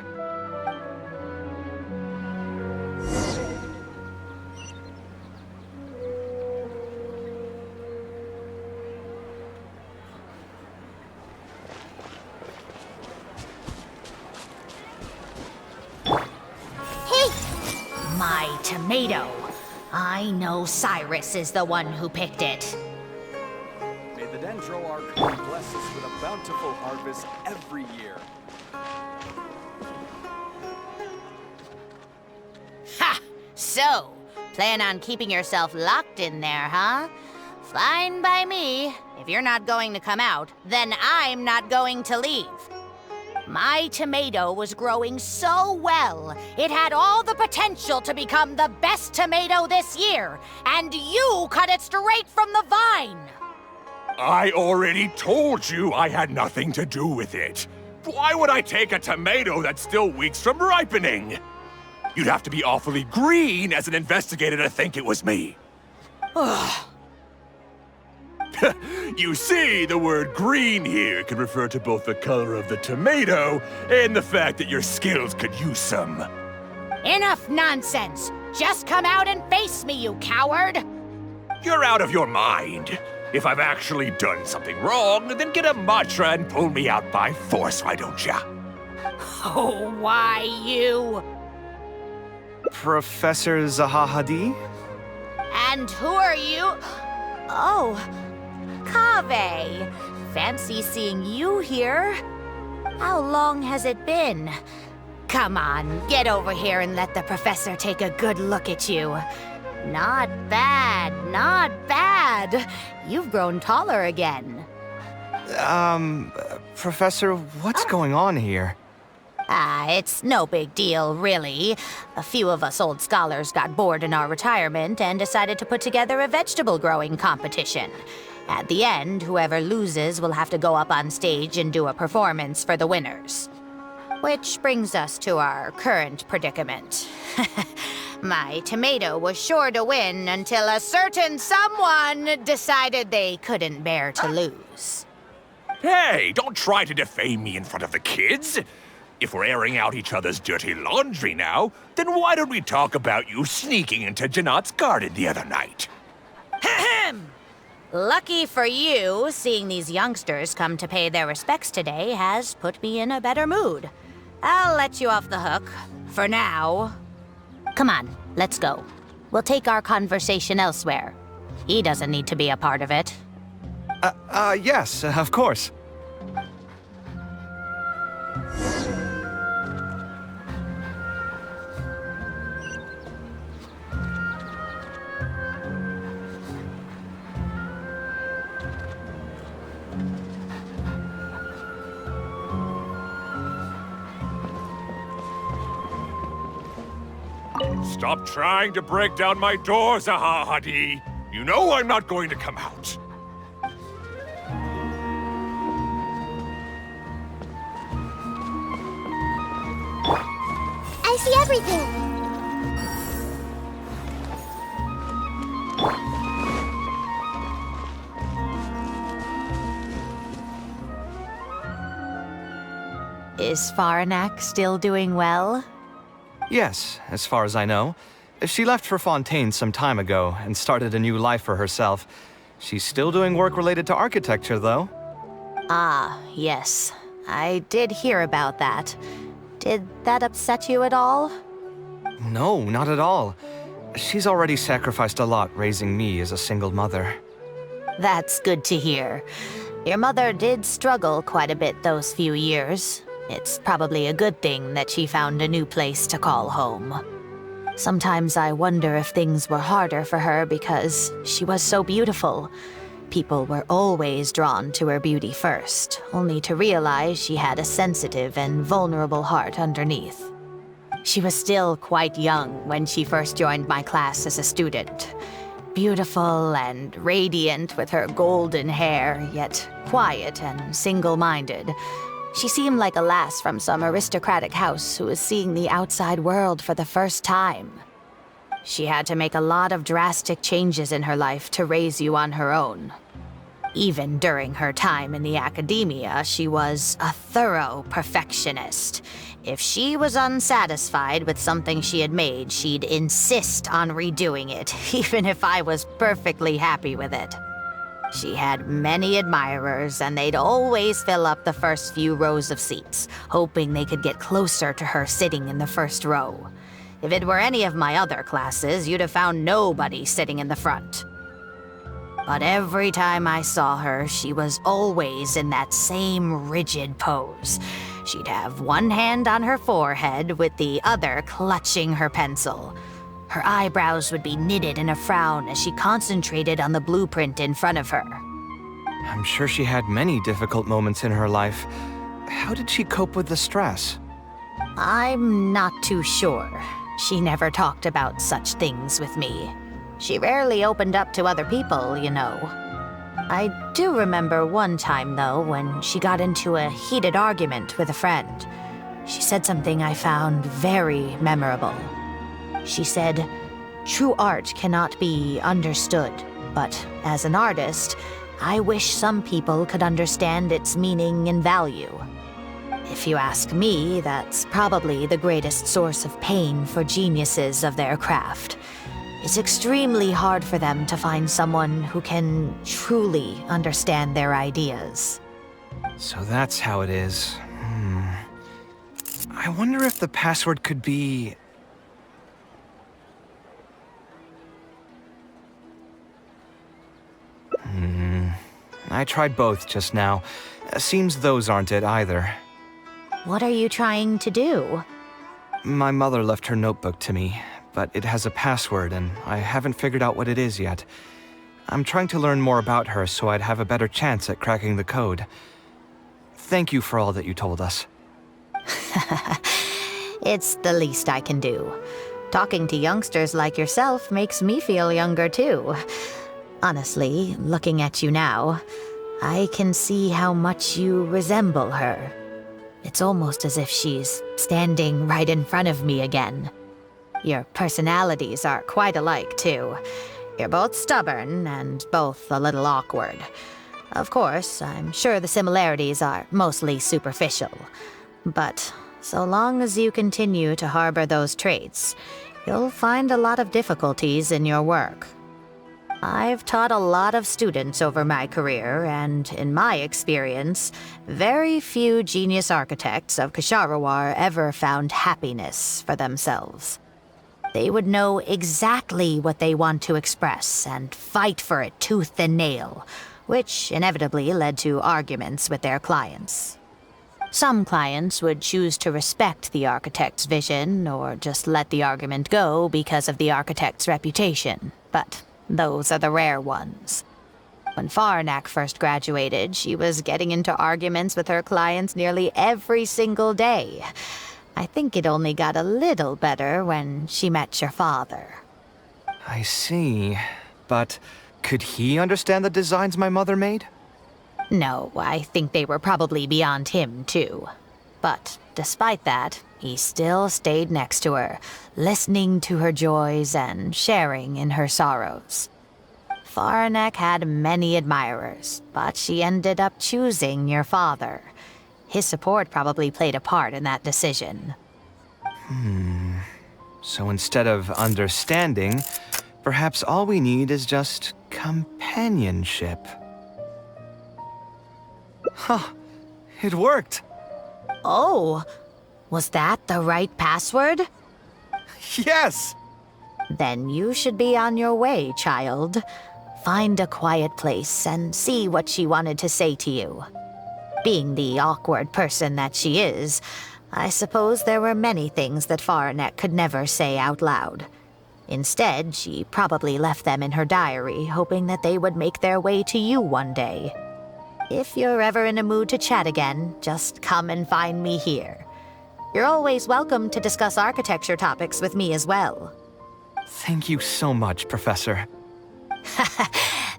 My tomato. I know Cyrus is the one who picked it. May the Dendro Archon bless us with a bountiful harvest every year. Ha! So, plan on keeping yourself locked in there, huh? Fine by me. If you're not going to come out, then I'm not going to leave. My tomato was growing so well, it had all the potential to become the best tomato this year, and you cut it straight from the vine! I already told you I had nothing to do with it. Why would I take a tomato that's still weeks from ripening? You'd have to be awfully green as an investigator to think it was me. Ugh. You see, the word green here can refer to both the color of the tomato and the fact that your skills could use some. Enough nonsense! Just come out and face me, you coward! You're out of your mind. If I've actually done something wrong, then get a mantra and pull me out by force, why don't ya? Oh, why you? Professor Zahahadi? And who are you? Oh, Kaveh. Fancy seeing you here. How long has it been? Come on, get over here and let the professor take a good look at you. Not bad, not bad. You've grown taller again. Professor, what's going on here? It's no big deal, really. A few of us old scholars got bored in our retirement and decided to put together a vegetable growing competition. At the end, whoever loses will have to go up on stage and do a performance for the winners. Which brings us to our current predicament. My tomato was sure to win until a certain someone decided they couldn't bear to lose. Hey, don't try to defame me in front of the kids. If we're airing out each other's dirty laundry now, then why don't we talk about you sneaking into Janat's garden the other night? Ahem! Lucky for you, seeing these youngsters come to pay their respects today has put me in a better mood. I'll let you off the hook, for now. Come on, let's go. We'll take our conversation elsewhere. He doesn't need to be a part of it. Yes, of course. Stop trying to break down my door, Zahahadi. You know I'm not going to come out. I see everything. Is Faranak still doing well? Yes, as far as I know. She left for Fontaine some time ago and started a new life for herself. She's still doing work related to architecture, though. Ah, yes. I did hear about that. Did that upset you at all? No, not at all. She's already sacrificed a lot raising me as a single mother. That's good to hear. Your mother did struggle quite a bit those few years. It's probably a good thing that she found a new place to call home. Sometimes I wonder if things were harder for her because she was so beautiful. People were always drawn to her beauty first, only to realize she had a sensitive and vulnerable heart underneath. She was still quite young when she first joined my class as a student. Beautiful and radiant with her golden hair, yet quiet and single-minded. She seemed like a lass from some aristocratic house who was seeing the outside world for the first time. She had to make a lot of drastic changes in her life to raise you on her own. Even during her time in the academia, she was a thorough perfectionist. If she was unsatisfied with something she had made, she'd insist on redoing it, even if I was perfectly happy with it. She had many admirers, and they'd always fill up the first few rows of seats, hoping they could get closer to her sitting in the first row. If it were any of my other classes, you'd have found nobody sitting in the front. But every time I saw her, she was always in that same rigid pose. She'd have one hand on her forehead with the other clutching her pencil. Her eyebrows would be knitted in a frown as she concentrated on the blueprint in front of her. I'm sure she had many difficult moments in her life. How did she cope with the stress? I'm not too sure. She never talked about such things with me. She rarely opened up to other people, you know. I do remember one time, though, when she got into a heated argument with a friend. She said something I found very memorable. She said, "True art cannot be understood, but as an artist, I wish some people could understand its meaning and value." If you ask me, that's probably the greatest source of pain for geniuses of their craft. It's extremely hard for them to find someone who can truly understand their ideas. So that's how it is. I wonder if the password could be... I tried both just now. Seems those aren't it either. What are you trying to do? My mother left her notebook to me, but it has a password and I haven't figured out what it is yet. I'm trying to learn more about her so I'd have a better chance at cracking the code. Thank you for all that you told us. It's the least I can do. Talking to youngsters like yourself makes me feel younger too. Honestly, looking at you now, I can see how much you resemble her. It's almost as if she's standing right in front of me again. Your personalities are quite alike, too. You're both stubborn and both a little awkward. Of course, I'm sure the similarities are mostly superficial. But so long as you continue to harbor those traits, you'll find a lot of difficulties in your work. I've taught a lot of students over my career, and in my experience, very few genius architects of Ksharawar ever found happiness for themselves. They would know exactly what they want to express and fight for it tooth and nail, which inevitably led to arguments with their clients. Some clients would choose to respect the architect's vision or just let the argument go because of the architect's reputation, but those are the rare ones. When Faranak first graduated, she was getting into arguments with her clients nearly every single day. I think it only got a little better when she met your father. I see. But could he understand the designs my mother made? No, I think they were probably beyond him, too. But despite that, he still stayed next to her, listening to her joys and sharing in her sorrows. Faranak had many admirers, but she ended up choosing your father. His support probably played a part in that decision. So instead of understanding, perhaps all we need is just companionship. Huh. It worked. Oh, Was that the right password? Yes! Then you should be on your way, child. Find a quiet place and see what she wanted to say to you. Being the awkward person that she is, I suppose there were many things that Faranek could never say out loud. Instead, she probably left them in her diary, hoping that they would make their way to you one day. If you're ever in a mood to chat again, just come and find me here. You're always welcome to discuss architecture topics with me as well. Thank you so much, Professor.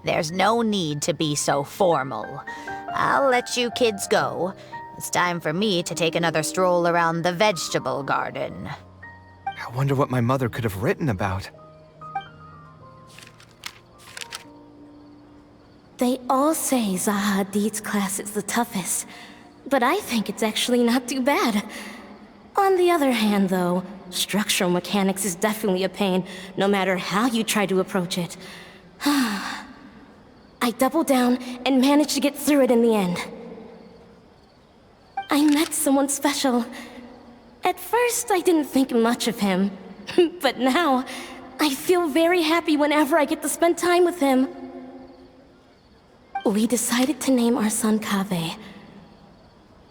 There's no need to be so formal. I'll let you kids go. It's time for me to take another stroll around the vegetable garden. I wonder what my mother could have written about. They all say Zaha Hadid's class is the toughest, but I think it's actually not too bad. On the other hand, though, structural mechanics is definitely a pain, no matter how you try to approach it. I doubled down and managed to get through it in the end. I met someone special. At first, I didn't think much of him, but now, I feel very happy whenever I get to spend time with him. We decided to name our son Kaveh.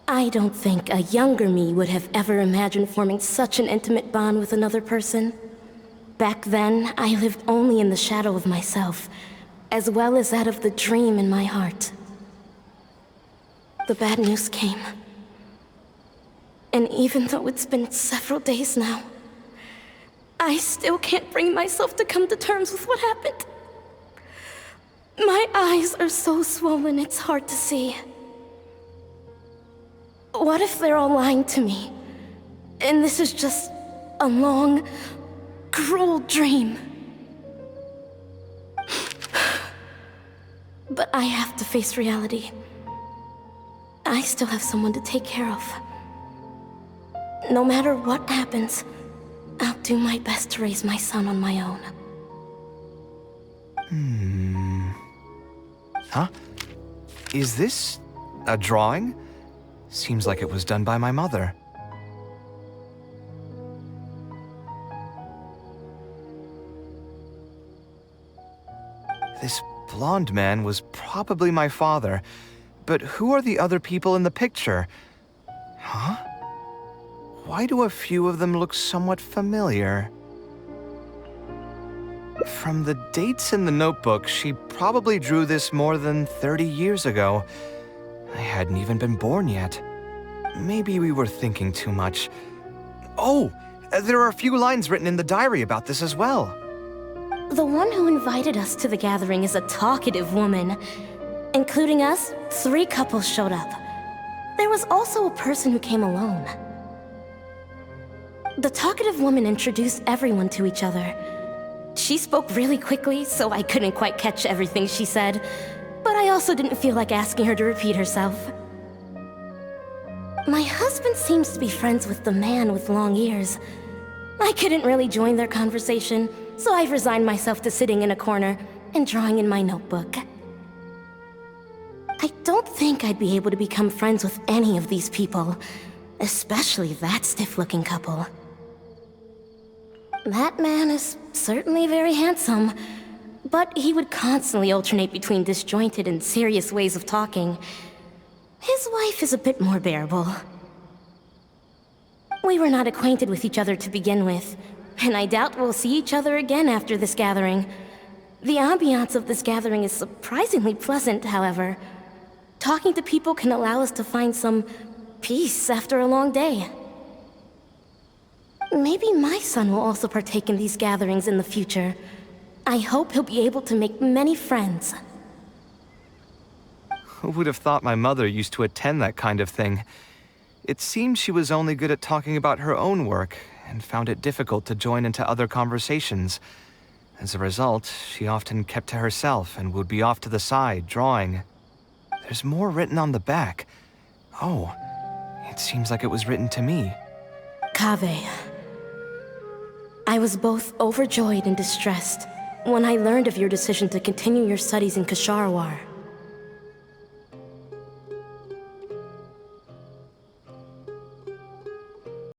I don't think a younger me would have ever imagined forming such an intimate bond with another person. Back then, I lived only in the shadow of myself, as well as that of the dream in my heart. The bad news came. And even though it's been several days now, I still can't bring myself to come to terms with what happened. My eyes are so swollen, it's hard to see. What if they're all lying to me? And this is just a long, cruel dream. But I have to face reality. I still have someone to take care of. No matter what happens, I'll do my best to raise my son on my own. Huh? Is this a drawing? Seems like it was done by my mother. This blonde man was probably my father, but who are the other people in the picture? Huh? Why do a few of them look somewhat familiar? From the dates in the notebook, she probably drew this more than 30 years ago. I hadn't even been born yet. Maybe we were thinking too much. Oh, there are a few lines written in the diary about this as well. The one who invited us to the gathering is a talkative woman. Including us, 3 couples showed up. There was also a person who came alone. The talkative woman introduced everyone to each other. She spoke really quickly, so I couldn't quite catch everything she said, but I also didn't feel like asking her to repeat herself. My husband seems to be friends with the man with long ears. I couldn't really join their conversation, so I've resigned myself to sitting in a corner and drawing in my notebook. I don't think I'd be able to become friends with any of these people, especially that stiff-looking couple. That man is certainly very handsome, but he would constantly alternate between disjointed and serious ways of talking. His wife is a bit more bearable. We were not acquainted with each other to begin with, and I doubt we'll see each other again after this gathering. The ambiance of this gathering is surprisingly pleasant, however. Talking to people can allow us to find some peace after a long day. Maybe my son will also partake in these gatherings in the future. I hope he'll be able to make many friends. Who would have thought my mother used to attend that kind of thing? It seemed she was only good at talking about her own work, and found it difficult to join into other conversations. As a result, she often kept to herself and would be off to the side, drawing. There's more written on the back. Oh, it seems like it was written to me. Kaveh. I was both overjoyed and distressed when I learned of your decision to continue your studies in Kasharawar.